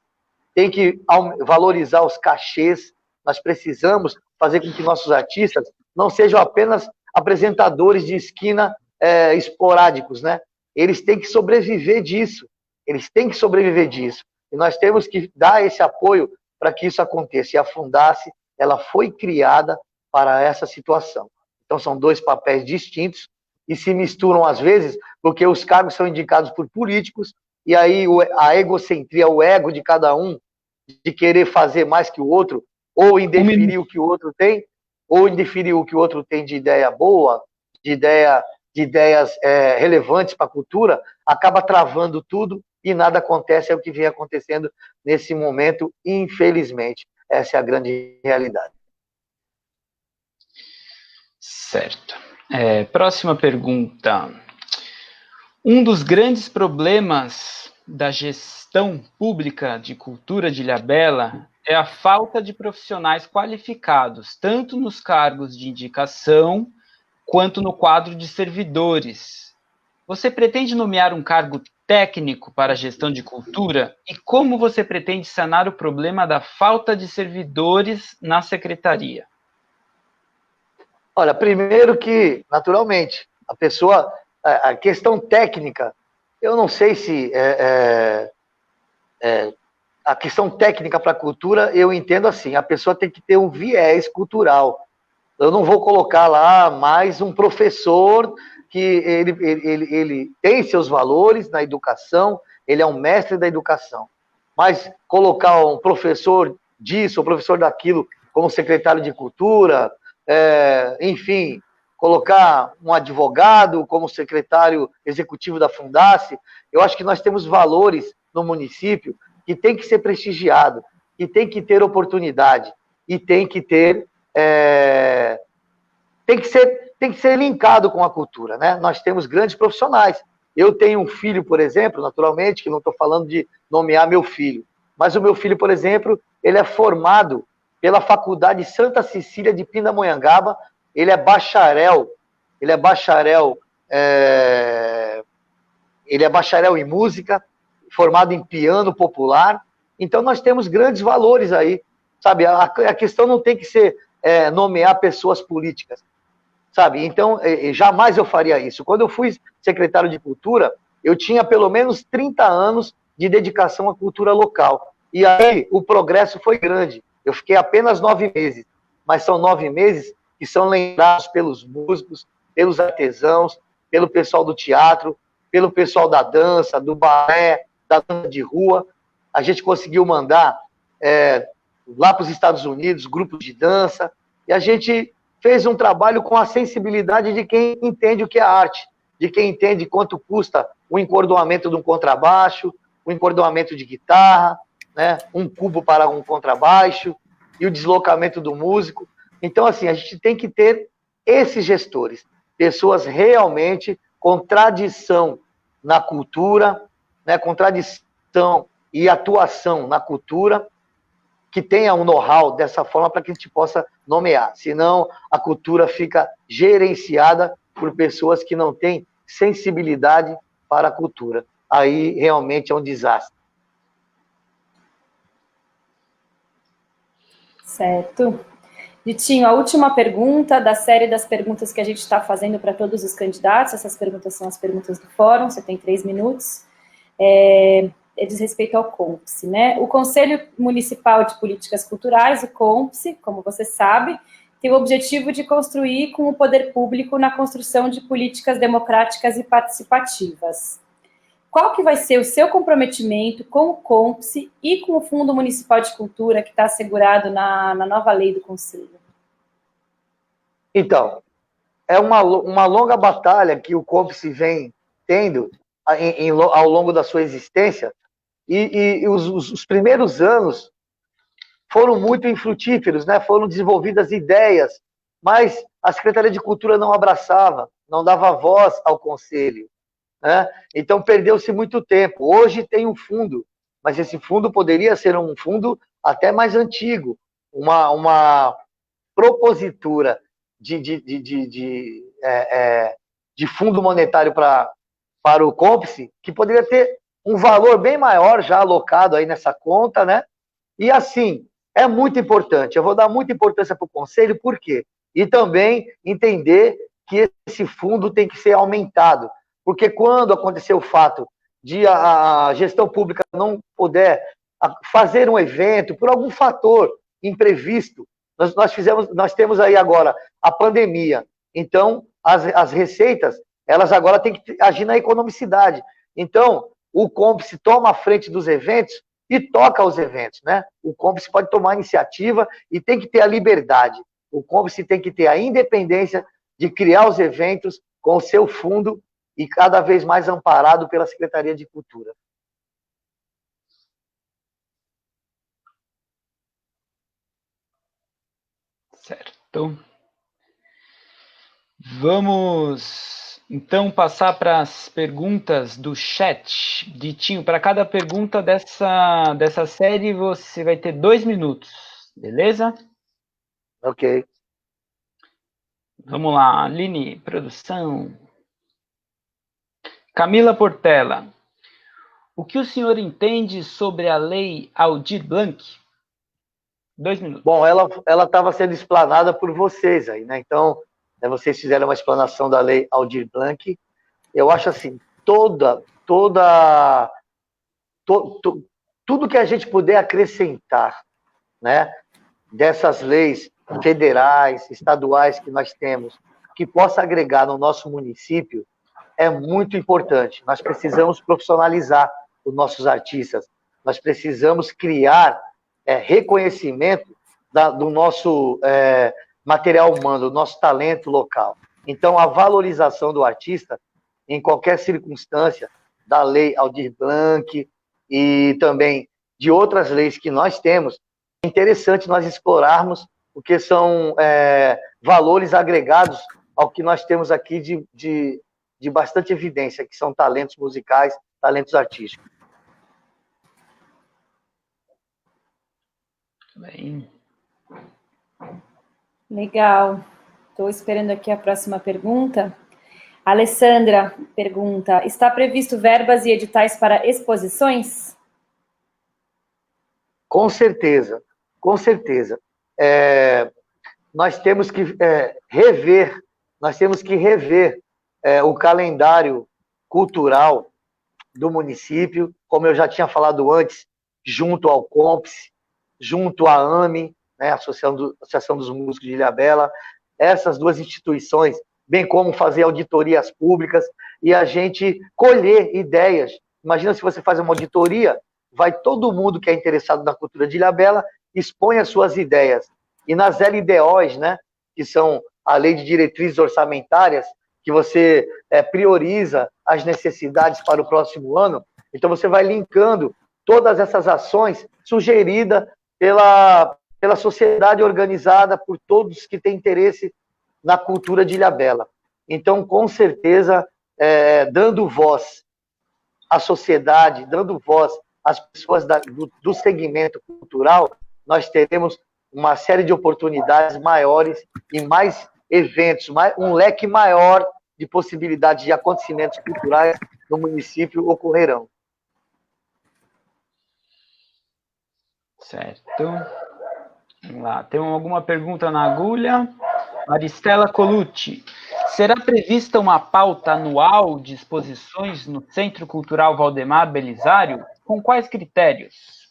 Tem que valorizar os cachês. Nós precisamos fazer com que nossos artistas não sejam apenas apresentadores de esquina esporádicos, né? Eles têm que sobreviver disso. Eles têm que sobreviver disso. E nós temos que dar esse apoio para que isso aconteça. E a Fundace, ela foi criada para essa situação. Então, são dois papéis distintos e se misturam às vezes, porque os cargos são indicados por políticos, e aí a egocentria, o ego de cada um, de querer fazer mais que o outro, ou indeferir o que o outro tem, ou indeferir o que o outro tem de ideia boa, de ideias relevantes para a cultura, acaba travando tudo e nada acontece. É o que vem acontecendo nesse momento, infelizmente. Essa é a grande realidade. Certo. Próxima pergunta. Um dos grandes problemas da gestão pública de cultura de Ilhabela é a falta de profissionais qualificados, tanto nos cargos de indicação quanto no quadro de servidores. Você pretende nomear um cargo técnico para a gestão de cultura? E como você pretende sanar o problema da falta de servidores na secretaria? Olha, primeiro que, naturalmente, a questão técnica, eu não sei se a questão técnica para a cultura, eu entendo assim, a pessoa tem que ter um viés cultural. Eu não vou colocar lá mais um professor que ele tem seus valores na educação, ele é um mestre da educação. Mas colocar um professor disso, um professor daquilo, como secretário de cultura, enfim, colocar um advogado como secretário executivo da Fundace, eu acho que nós temos valores no município que tem que ser prestigiado, que tem que ter oportunidade e tem que ter tem que ser linkado com a cultura, né? Nós temos grandes profissionais. Eu tenho um filho, por exemplo, naturalmente, que não estou falando de nomear meu filho, mas o meu filho, por exemplo, ele é formado pela Faculdade Santa Cecília de Pindamonhangaba, ele é bacharel em música, formado em piano popular. Então nós temos grandes valores aí, sabe? A questão não tem que ser nomear pessoas políticas, sabe? Então jamais eu faria isso. Quando eu fui secretário de Cultura, eu tinha pelo menos 30 anos de dedicação à cultura local. E aí o progresso foi grande. Eu fiquei apenas 9 meses, mas são 9 meses que são lembrados pelos músicos, pelos artesãos, pelo pessoal do teatro, pelo pessoal da dança, do balé, da dança de rua. A gente conseguiu mandar lá para os Estados Unidos grupos de dança, e a gente fez um trabalho com a sensibilidade de quem entende o que é arte, de quem entende quanto custa o encordoamento de um contrabaixo, o encordoamento de guitarra, né, um cubo para um contrabaixo e o deslocamento do músico. Então, assim, a gente tem que ter esses gestores, pessoas realmente com tradição na cultura, né, com tradição e atuação na cultura, que tenha um know-how dessa forma para que a gente possa nomear. Senão, a cultura fica gerenciada por pessoas que não têm sensibilidade para a cultura. Aí, realmente, é um desastre. Certo. Vitinho, a última pergunta da série das perguntas que a gente está fazendo para todos os candidatos. Essas perguntas são as perguntas do fórum, você tem 3 minutos. diz respeito ao COMPSE, né? O Conselho Municipal de Políticas Culturais, o COMPSE, como você sabe, tem o objetivo de construir com o poder público na construção de políticas democráticas e participativas. Qual que vai ser o seu comprometimento com o COMPSE e com o Fundo Municipal de Cultura que está assegurado na nova lei do Conselho? Então, é uma longa batalha que o COMPSE vem tendo ao longo da sua existência, e os primeiros anos foram muito infrutíferos, né? Foram desenvolvidas ideias, mas a Secretaria de Cultura não abraçava, não dava voz ao Conselho, né? Então perdeu-se muito tempo. Hoje tem um fundo, mas esse fundo poderia ser um fundo até mais antigo, uma propositura de fundo monetário para o COMPSE, que poderia ter um valor bem maior já alocado aí nessa conta, né? E assim, é muito importante. Eu vou dar muita importância para o Conselho, por quê? E também entender que esse fundo tem que ser aumentado. Porque quando acontecer o fato de a gestão pública não puder fazer um evento por algum fator imprevisto, nós temos aí agora a pandemia. Então, as receitas, elas agora têm que agir na economicidade. Então, o COMPSE toma a frente dos eventos e toca os eventos, né? O COMPSE pode tomar iniciativa e tem que ter a liberdade. O COMPSE tem que ter a independência de criar os eventos com o seu fundo e cada vez mais amparado pela Secretaria de Cultura. Certo. Vamos, então, passar para as perguntas do chat. Ditinho, para cada pergunta dessa série, você vai ter 2 minutos, beleza? Ok. Vamos lá, Aline, produção. Camila Portela. O que o senhor entende sobre a lei Aldir Blanc? 2 minutos. Bom, ela estava sendo explanada por vocês aí, né? Então, vocês fizeram uma explanação da lei Aldir Blanc. Eu acho assim, tudo que a gente puder acrescentar, né, dessas leis federais, estaduais que nós temos, que possa agregar no nosso município, é muito importante. Nós precisamos profissionalizar os nossos artistas, nós precisamos criar reconhecimento do nosso material humano, do nosso talento local. Então, a valorização do artista, em qualquer circunstância, da lei Aldir Blanc e também de outras leis que nós temos, é interessante nós explorarmos o que são valores agregados ao que nós temos aqui de bastante evidência, que são talentos musicais, talentos artísticos. Bem. Legal. Estou esperando aqui a próxima pergunta. A Alessandra pergunta: está previsto verbas e editais para exposições? Com certeza, com certeza. Nós temos que rever o calendário cultural do município, como eu já tinha falado antes, junto ao COMPSE, junto à AME, né, Associação dos Músicos de Ilhabela, essas duas instituições, bem como fazer auditorias públicas e a gente colher ideias. Imagina se você faz uma auditoria, vai todo mundo que é interessado na cultura de Ilhabela, expõe as suas ideias. E nas LDOs, né, que são a Lei de Diretrizes Orçamentárias, que você prioriza as necessidades para o próximo ano, então você vai linkando todas essas ações sugeridas pela sociedade organizada, por todos que têm interesse na cultura de Ilhabela. Então, com certeza, dando voz à sociedade, dando voz às pessoas do segmento cultural, nós teremos uma série de oportunidades maiores e mais eventos, um leque maior de possibilidades de acontecimentos culturais no município ocorrerão. Certo. Vamos lá. Tem alguma pergunta na agulha? Maristela Colucci. Será prevista uma pauta anual de exposições no Centro Cultural Valdemar Belisário? com quais critérios?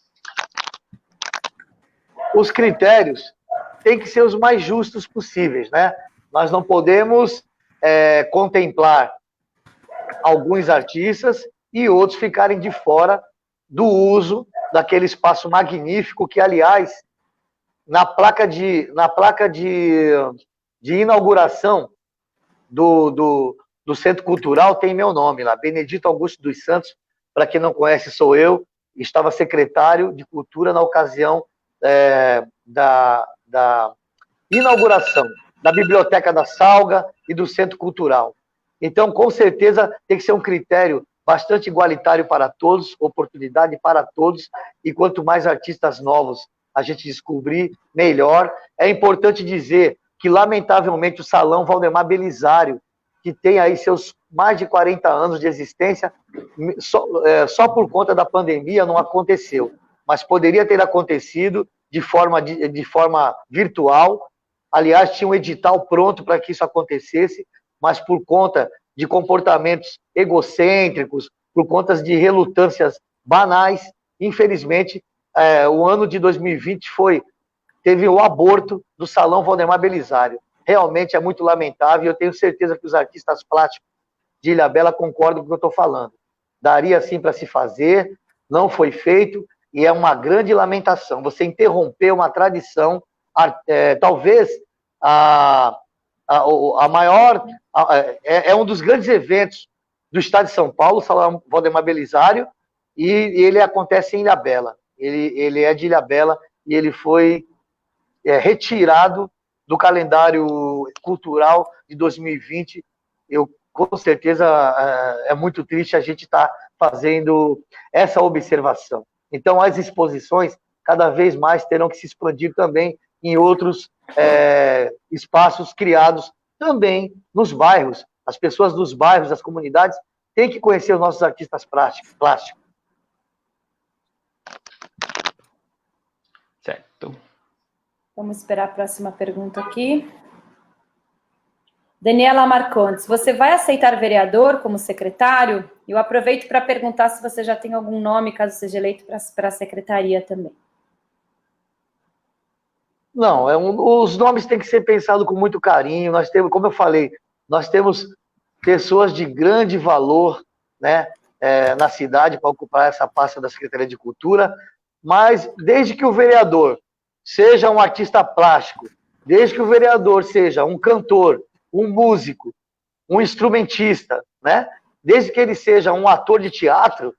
Os critérios têm que ser os mais justos possíveis, né? Nós não podemos contemplar alguns artistas e outros ficarem de fora do uso daquele espaço magnífico que, aliás, na placa de inauguração do Centro Cultural tem meu nome lá, Benedito Augusto dos Santos, para quem não conhece, sou eu, estava secretário de Cultura na ocasião da inauguração da Biblioteca da Salga e do Centro Cultural. Então, com certeza, tem que ser um critério bastante igualitário para todos, oportunidade para todos, e quanto mais artistas novos a gente descobrir, melhor. É importante dizer que, lamentavelmente, o Salão Valdemar Belisário, que tem aí seus mais de 40 anos de existência, só por conta da pandemia não aconteceu, mas poderia ter acontecido de forma virtual. Aliás, tinha um edital pronto para que isso acontecesse, mas por conta de comportamentos egocêntricos, por conta de relutâncias banais, infelizmente, o ano de 2020 teve o aborto do Salão Valdemar Belisário. Realmente é muito lamentável, e eu tenho certeza que os artistas plásticos de Ilhabela concordam com o que eu estou falando. Daria sim para se fazer, não foi feito, e é uma grande lamentação. Você interromper uma tradição, talvez a maior, é um dos grandes eventos do estado de São Paulo, o Salão Valdemar Belisário, e ele acontece em Ilhabela. Ele é de Ilhabela e ele foi retirado do calendário cultural de 2020. Com certeza, é muito triste a gente estar fazendo essa observação. Então, as exposições cada vez mais terão que se expandir também em outros espaços criados também nos bairros. As pessoas dos bairros, das comunidades, têm que conhecer os nossos artistas plásticos. Certo. Vamos esperar a próxima pergunta aqui. Daniela Marcondes, você vai aceitar vereador como secretário? Eu aproveito para perguntar se você já tem algum nome, caso seja eleito, para a secretaria também. Não, os nomes têm que ser pensados com muito carinho. Nós temos, como eu falei, nós temos pessoas de grande valor, né, na cidade para ocupar essa pasta da Secretaria de Cultura, mas desde que o vereador seja um artista plástico, desde que o vereador seja um cantor, um músico, um instrumentista, né, desde que ele seja um ator de teatro,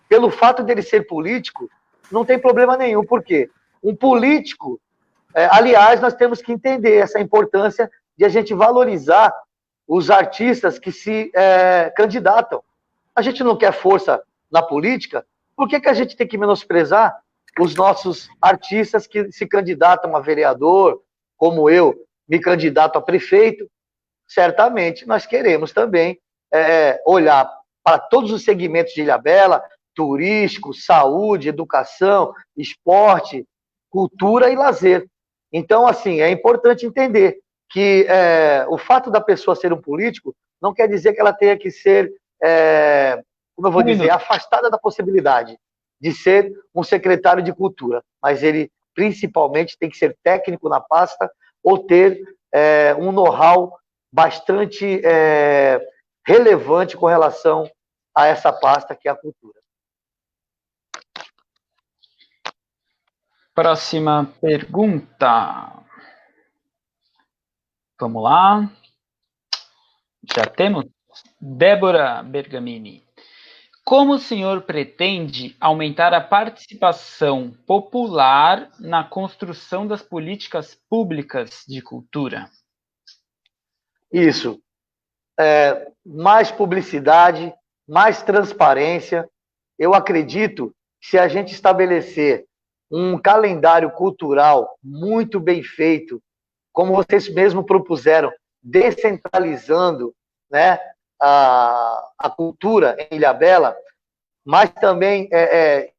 pelo fato dele ser político, não tem problema nenhum. Por quê? Um político, aliás, nós temos que entender essa importância de a gente valorizar os artistas que se candidatam. A gente não quer força na política, por que a gente tem que menosprezar os nossos artistas que se candidatam a vereador, como eu me candidato a prefeito? Certamente nós queremos também olhar para todos os segmentos de Ilhabela, turístico, saúde, educação, esporte, cultura e lazer. Então, assim, é importante entender que o fato da pessoa ser um político não quer dizer que ela tenha que ser, como eu vou dizer, afastada da possibilidade de ser um secretário de cultura, mas ele principalmente tem que ser técnico na pasta ou ter um know-how bastante relevante com relação a essa pasta que é a cultura. Próxima pergunta. Vamos lá. Já temos? Débora Bergamini. Como o senhor pretende aumentar a participação popular na construção das políticas públicas de cultura? Isso. Mais publicidade, mais transparência. Eu acredito que se a gente estabelecer um calendário cultural muito bem feito, como vocês mesmos propuseram, descentralizando, né, a cultura em Ilhabela, mas também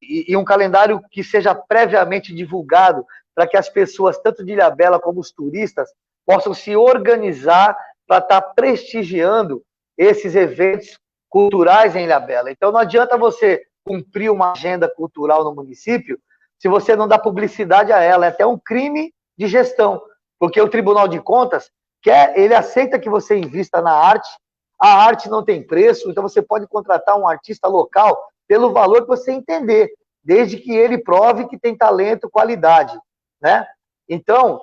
e um calendário que seja previamente divulgado para que as pessoas, tanto de Ilhabela como os turistas, possam se organizar para estar prestigiando esses eventos culturais em Ilhabela. Então não adianta você cumprir uma agenda cultural no município se você não dá publicidade a ela. É até um crime de gestão, porque o Tribunal de Contas ele aceita que você invista na arte, a arte não tem preço, então você pode contratar um artista local pelo valor que você entender, desde que ele prove que tem talento, qualidade, né? Então,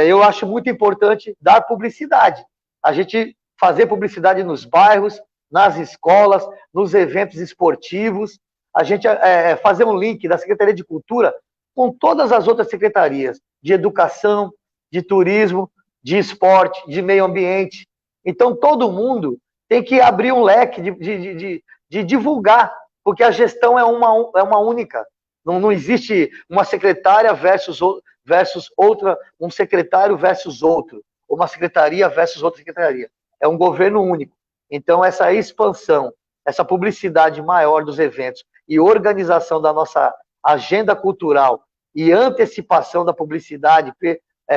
eu acho muito importante dar publicidade. A gente fazer publicidade nos bairros, nas escolas, nos eventos esportivos, a gente fazer um link da Secretaria de Cultura com todas as outras secretarias, de educação, de turismo, de esporte, de meio ambiente. Então, todo mundo tem que abrir um leque de divulgar, porque a gestão é uma única. Não existe uma secretária versus outra, um secretário versus outro, uma secretaria versus outra secretaria. É um governo único. Então, essa expansão, essa publicidade maior dos eventos e organização da nossa agenda cultural e antecipação da publicidade,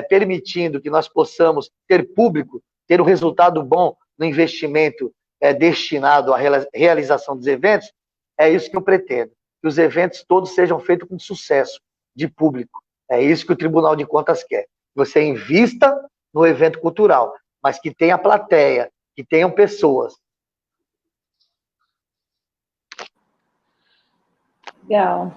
permitindo que nós possamos ter público, ter um resultado bom no investimento destinado à realização dos eventos, é isso que eu pretendo. Que os eventos todos sejam feitos com sucesso de público. É isso que o Tribunal de Contas quer. Que você invista no evento cultural, mas que tenha plateia, que tenham pessoas. Legal.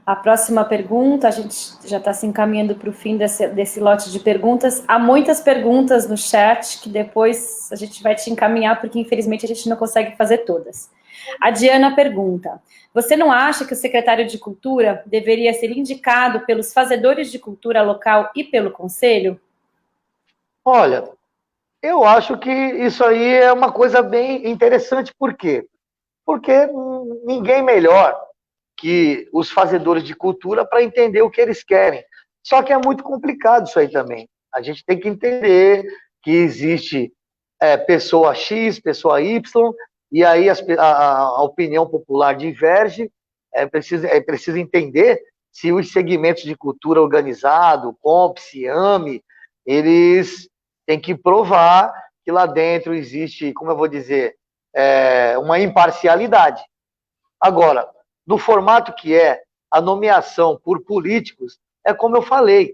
A próxima pergunta, a gente já está se encaminhando para o fim desse lote de perguntas. Há muitas perguntas no chat que depois a gente vai te encaminhar, porque infelizmente a gente não consegue fazer todas. A Diana pergunta: você não acha que o secretário de Cultura deveria ser indicado pelos fazedores de cultura local e pelo Conselho? Olha, eu acho que isso aí é uma coisa bem interessante. Por quê? Porque ninguém melhor que os fazedores de cultura para entender o que eles querem. Só que é muito complicado isso aí também. A gente tem que entender que existe pessoa X, pessoa Y, e aí a opinião popular diverge. É preciso entender se os segmentos de cultura organizado, COMPSE, AME, eles têm que provar que lá dentro existe, como eu vou dizer, uma imparcialidade. Agora, no formato que é a nomeação por políticos, é como eu falei,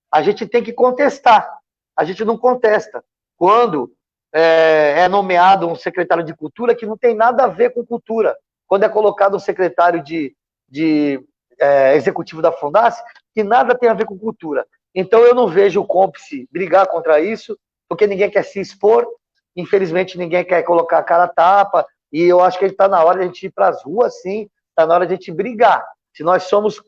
a gente tem que contestar, a gente não contesta. Quando é nomeado um secretário de cultura que não tem nada a ver com cultura, quando é colocado um secretário de executivo da Fundace, que nada tem a ver com cultura. Então eu não vejo o COMPSE brigar contra isso, porque ninguém quer se expor, infelizmente ninguém quer colocar a cara a tapa, e eu acho que está na hora de a gente ir para as ruas, sim, está na hora de a gente brigar. Se nós somos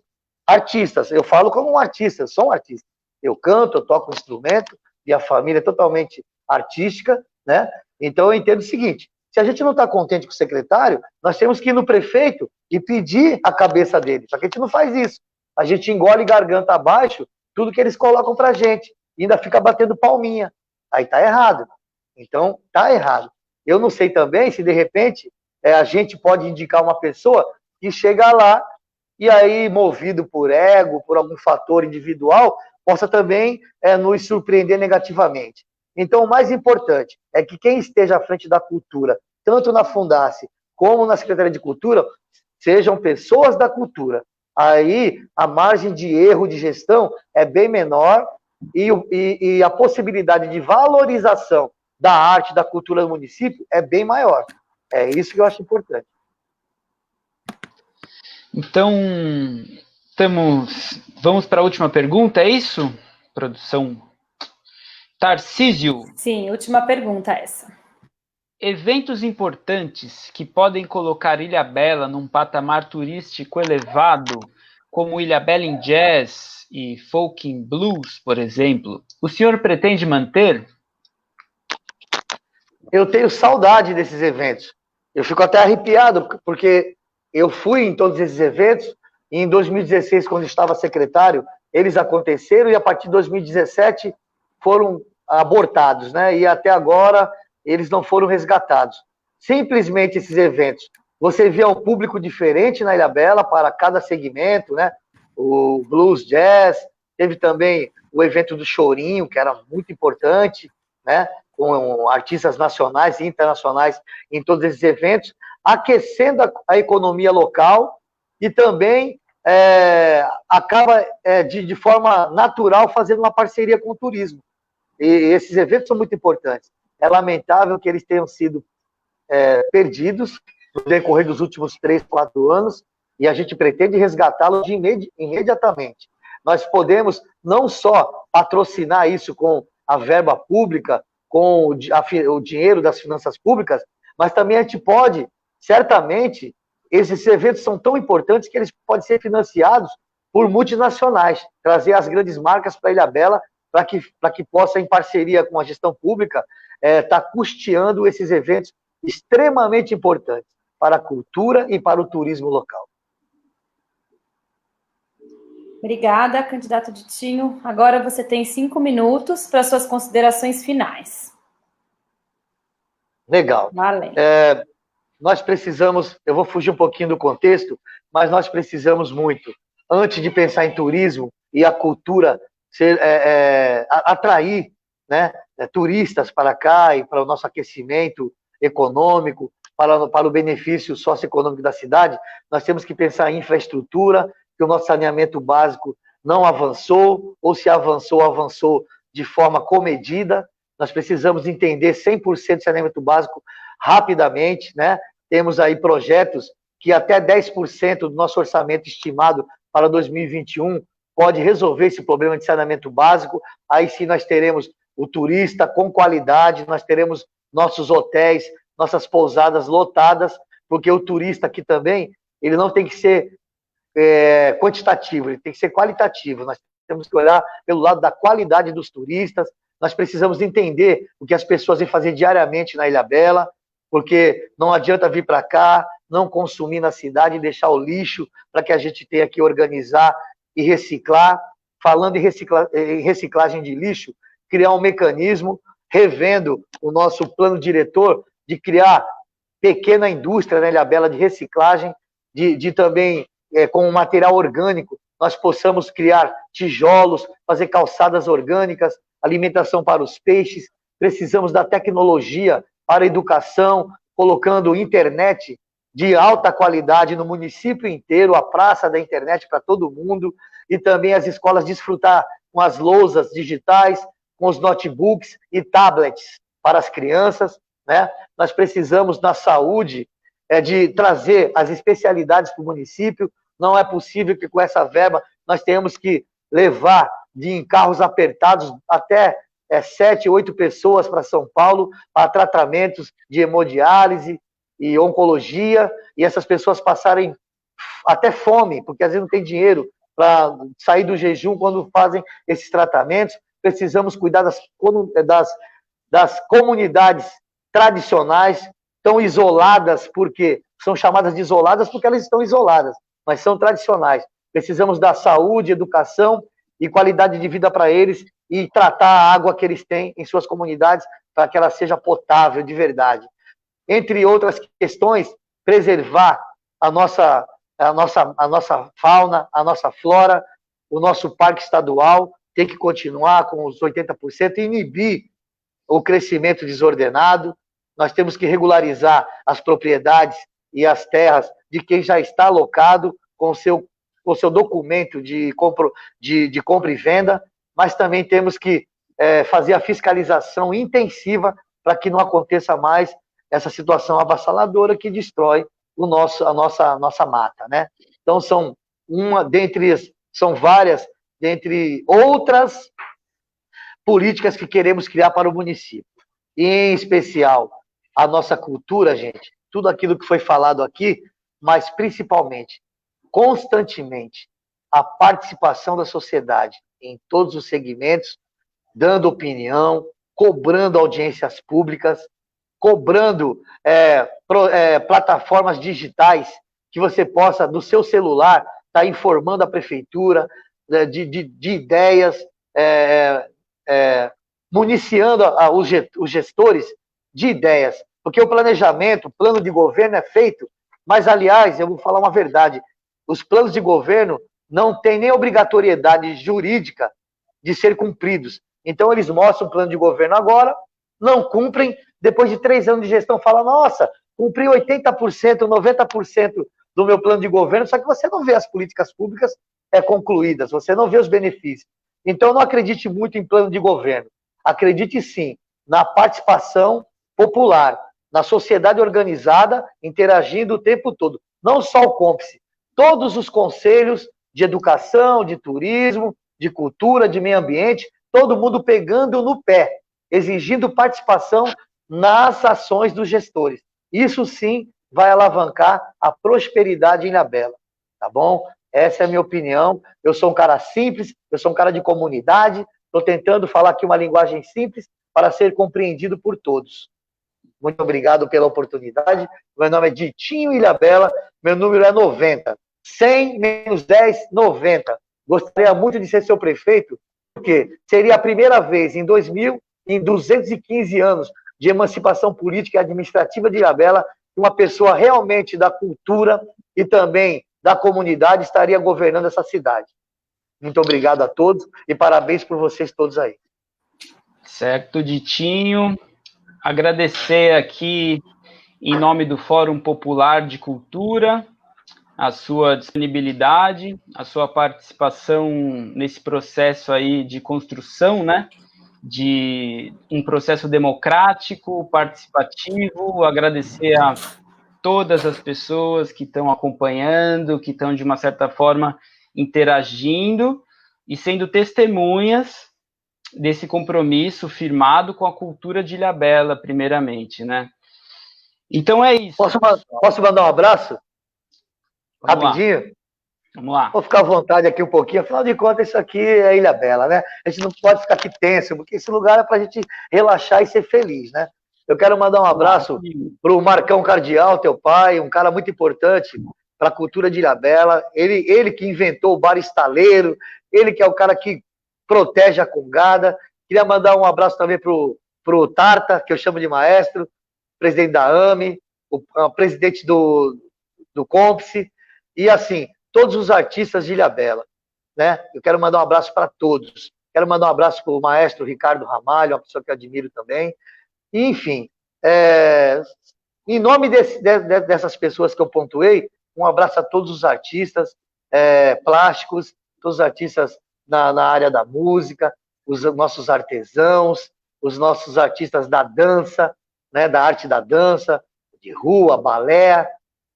artistas, eu falo como um artista, eu sou um artista. Eu canto, eu toco um instrumento, e a família é totalmente artística, né? Então eu entendo o seguinte: se a gente não está contente com o secretário, nós temos que ir no prefeito e pedir a cabeça dele. Só que a gente não faz isso. A gente engole garganta abaixo tudo que eles colocam para a gente, e ainda fica batendo palminha. Aí tá errado. Então, tá errado. Eu não sei também se, de repente, a gente pode indicar uma pessoa que chega lá e aí, movido por ego, por algum fator individual, possa também nos surpreender negativamente. Então, o mais importante é que quem esteja à frente da cultura, tanto na Fundace como na Secretaria de Cultura, sejam pessoas da cultura. Aí, a margem de erro de gestão é bem menor e a possibilidade de valorização da arte, da cultura do município é bem maior. É isso que eu acho importante. Então, vamos para a última pergunta, é isso, produção? Tarcísio. Sim, última pergunta essa. Eventos importantes que podem colocar Ilhabela num patamar turístico elevado, como Ilhabela em Jazz e Folk in Blues, por exemplo, o senhor pretende manter? Eu tenho saudade desses eventos. Eu fico até arrepiado, porque eu fui em todos esses eventos, e em 2016, quando estava secretário, eles aconteceram, e a partir de 2017 foram abortados, né? E até agora eles não foram resgatados. Simplesmente esses eventos, você via um público diferente na Ilhabela para cada segmento, né? O blues, jazz, teve também o evento do Chorinho, que era muito importante, né? Com artistas nacionais e internacionais em todos esses eventos. aquecendo a economia local e também acaba de forma natural fazendo uma parceria com o turismo. E esses eventos são muito importantes. É lamentável que eles tenham sido perdidos no decorrer dos últimos 3, 4 anos, e a gente pretende resgatá-los imediatamente. Nós podemos não só patrocinar isso com a verba pública, com o dinheiro das finanças públicas, mas também a gente pode, certamente, esses eventos são tão importantes que eles podem ser financiados por multinacionais, trazer as grandes marcas para Ilhabela, para que possa, em parceria com a gestão pública, estar custeando esses eventos extremamente importantes para a cultura e para o turismo local. Obrigada, candidato Ditinho. Agora você tem 5 minutos para suas considerações finais. Legal. Valeu. Nós precisamos, eu vou fugir um pouquinho do contexto, mas nós precisamos muito, antes de pensar em turismo e a cultura atrair, né, turistas para cá e para o nosso aquecimento econômico, para o benefício socioeconômico da cidade, nós temos que pensar em infraestrutura, que o nosso saneamento básico não avançou, ou se avançou, avançou de forma comedida. Nós precisamos entender 100% de saneamento básico rapidamente, né? Temos aí projetos que até 10% do nosso orçamento estimado para 2021 pode resolver esse problema de saneamento básico. Aí sim nós teremos o turista com qualidade, nós teremos nossos hotéis, nossas pousadas lotadas, porque o turista aqui também, ele não tem que ser quantitativo, ele tem que ser qualitativo. Nós temos que olhar pelo lado da qualidade dos turistas, nós precisamos entender o que as pessoas vêm fazer diariamente na Ilhabela, porque não adianta vir para cá, não consumir na cidade e deixar o lixo para que a gente tenha que organizar e reciclar. Falando em reciclagem de lixo, criar um mecanismo, revendo o nosso plano diretor de criar pequena indústria na Ilhabela de reciclagem, de também, com material orgânico, nós possamos criar tijolos, fazer calçadas orgânicas, alimentação para os peixes. Precisamos da tecnologia para a educação, colocando internet de alta qualidade no município inteiro, a praça da internet para todo mundo, e também as escolas desfrutar com as lousas digitais, com os notebooks e tablets para as crianças, né? Nós precisamos, na saúde, de trazer as especialidades para o município. Não é possível que com essa verba nós tenhamos que levar em carros apertados até 7, 8 pessoas para São Paulo, para tratamentos de hemodiálise e oncologia, e essas pessoas passarem até fome, porque às vezes não tem dinheiro para sair do jejum quando fazem esses tratamentos. Precisamos cuidar das comunidades tradicionais, tão isoladas, porque são chamadas de isoladas porque elas estão isoladas, mas são tradicionais. Precisamos dar saúde, educação e qualidade de vida para eles, e tratar a água que eles têm em suas comunidades para que ela seja potável de verdade. Entre outras questões, preservar a nossa fauna, a nossa flora, o nosso parque estadual tem que continuar com os 80% e inibir o crescimento desordenado. Nós temos que regularizar as propriedades e as terras de quem já está alocado com o seu documento de compra e venda, mas também temos que fazer a fiscalização intensiva para que não aconteça mais essa situação avassaladora que destrói a nossa mata, né? Então, são várias, dentre outras políticas que queremos criar para o município. E, em especial, a nossa cultura, gente, tudo aquilo que foi falado aqui, mas principalmente, constantemente, a participação da sociedade em todos os segmentos, dando opinião, cobrando audiências públicas, cobrando plataformas digitais que você possa, do seu celular, estar informando a prefeitura de ideias, municiando os gestores de ideias, porque o planejamento, o plano de governo é feito, mas, aliás, eu vou falar uma verdade, os planos de governo não têm nem obrigatoriedade jurídica de ser cumpridos. Então, eles mostram o plano de governo agora, não cumprem, depois de 3 anos de gestão, falam, nossa, cumpri 80%, 90% do meu plano de governo, só que você não vê as políticas públicas concluídas, você não vê os benefícios. Então, não acredite muito em plano de governo. Acredite, sim, na participação popular, na sociedade organizada, interagindo o tempo todo. Não só o Cómplice, todos os conselhos de educação, de turismo, de cultura, de meio ambiente, todo mundo pegando no pé, exigindo participação nas ações dos gestores. Isso, sim, vai alavancar a prosperidade em Ilhabela, tá bom? Essa é a minha opinião. Eu sou um cara simples, eu sou um cara de comunidade, estou tentando falar aqui uma linguagem simples para ser compreendido por todos. Muito obrigado pela oportunidade. Meu nome é Ditinho Ilhabela, meu número é 90. 100 menos 10, 90. Gostaria muito de ser seu prefeito, porque seria a primeira vez em 215 anos de emancipação política e administrativa de Ilhabela, que uma pessoa realmente da cultura e também da comunidade estaria governando essa cidade. Muito obrigado a todos e parabéns por vocês todos aí. Certo, Ditinho. Agradecer aqui, em nome do Fórum Popular de Cultura, a sua disponibilidade, a sua participação nesse processo aí de construção, né, de um processo democrático, participativo, agradecer a todas as pessoas que estão acompanhando, que estão, de uma certa forma, interagindo e sendo testemunhas desse compromisso firmado com a cultura de Ilhabela, primeiramente, né? Então é isso. Posso mandar um abraço? Rapidinho? Vamos lá. Vou ficar à vontade aqui um pouquinho, afinal de contas, isso aqui é Ilhabela, né? A gente não pode ficar aqui tenso, porque esse lugar é para a gente relaxar e ser feliz, né? Eu quero mandar um abraço para o Marcão Cardial, teu pai, um cara muito importante para a cultura de Ilhabela. Ele que inventou o bar estaleiro, ele que é o cara que protege a congada. Queria mandar um abraço também para o Tarta, que eu chamo de maestro, presidente da AME, o presidente do Cómplice, e assim, todos os artistas de Ilhabela, né? Eu quero mandar um abraço para todos. Quero mandar um abraço para o maestro Ricardo Ramalho, uma pessoa que eu admiro também. E, enfim, em nome dessas pessoas que eu pontuei, um abraço a todos os artistas plásticos, todos os artistas na área da música, os nossos artesãos, os nossos artistas da dança, né, da arte da dança, de rua, balé,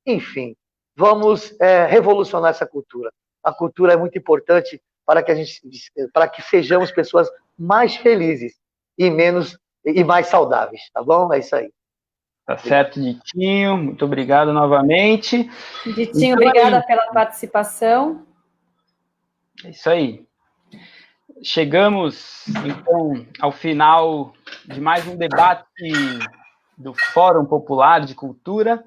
enfim. Vamos revolucionar essa cultura. A cultura é muito importante para que sejamos pessoas mais felizes e mais saudáveis, tá bom? É isso aí. Tá certo, Ditinho. Muito obrigado novamente. Ditinho, então, obrigada pela participação. É isso aí. Chegamos, então, ao final de mais um debate do Fórum Popular de Cultura.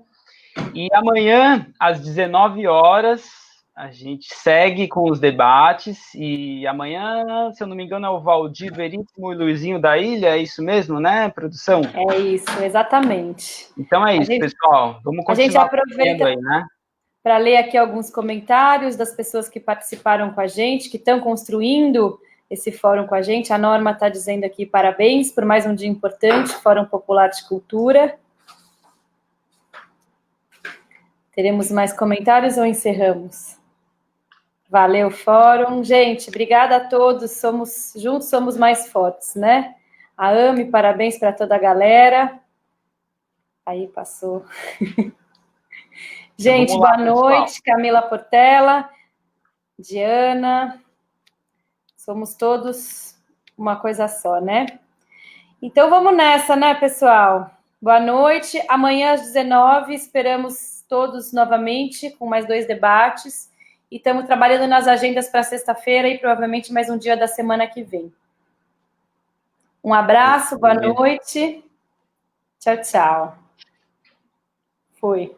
E amanhã, às 19 horas, a gente segue com os debates. E amanhã, se eu não me engano, é o Valdir Veríssimo e Luizinho da Ilha, é isso mesmo, né, produção? É isso, exatamente. Então é isso, pessoal. Vamos continuar. A gente aproveita aí, né? Para ler aqui alguns comentários das pessoas que participaram com a gente, que estão construindo esse fórum com a gente. A Norma está dizendo aqui parabéns por mais um dia importante, Fórum Popular de Cultura. Teremos mais comentários ou encerramos? Valeu, Fórum. Gente, obrigada a todos. Juntos somos mais fortes, né? A AME, parabéns para toda a galera. Aí passou. Gente, boa noite. Camila Portela, Diana. Somos todos uma coisa só, né? Então vamos nessa, né, pessoal? Boa noite. Amanhã às 19h esperamos todos novamente com mais 2 debates. E estamos trabalhando nas agendas para sexta-feira e provavelmente mais um dia da semana que vem. Um abraço, boa noite. Tchau, tchau. Fui.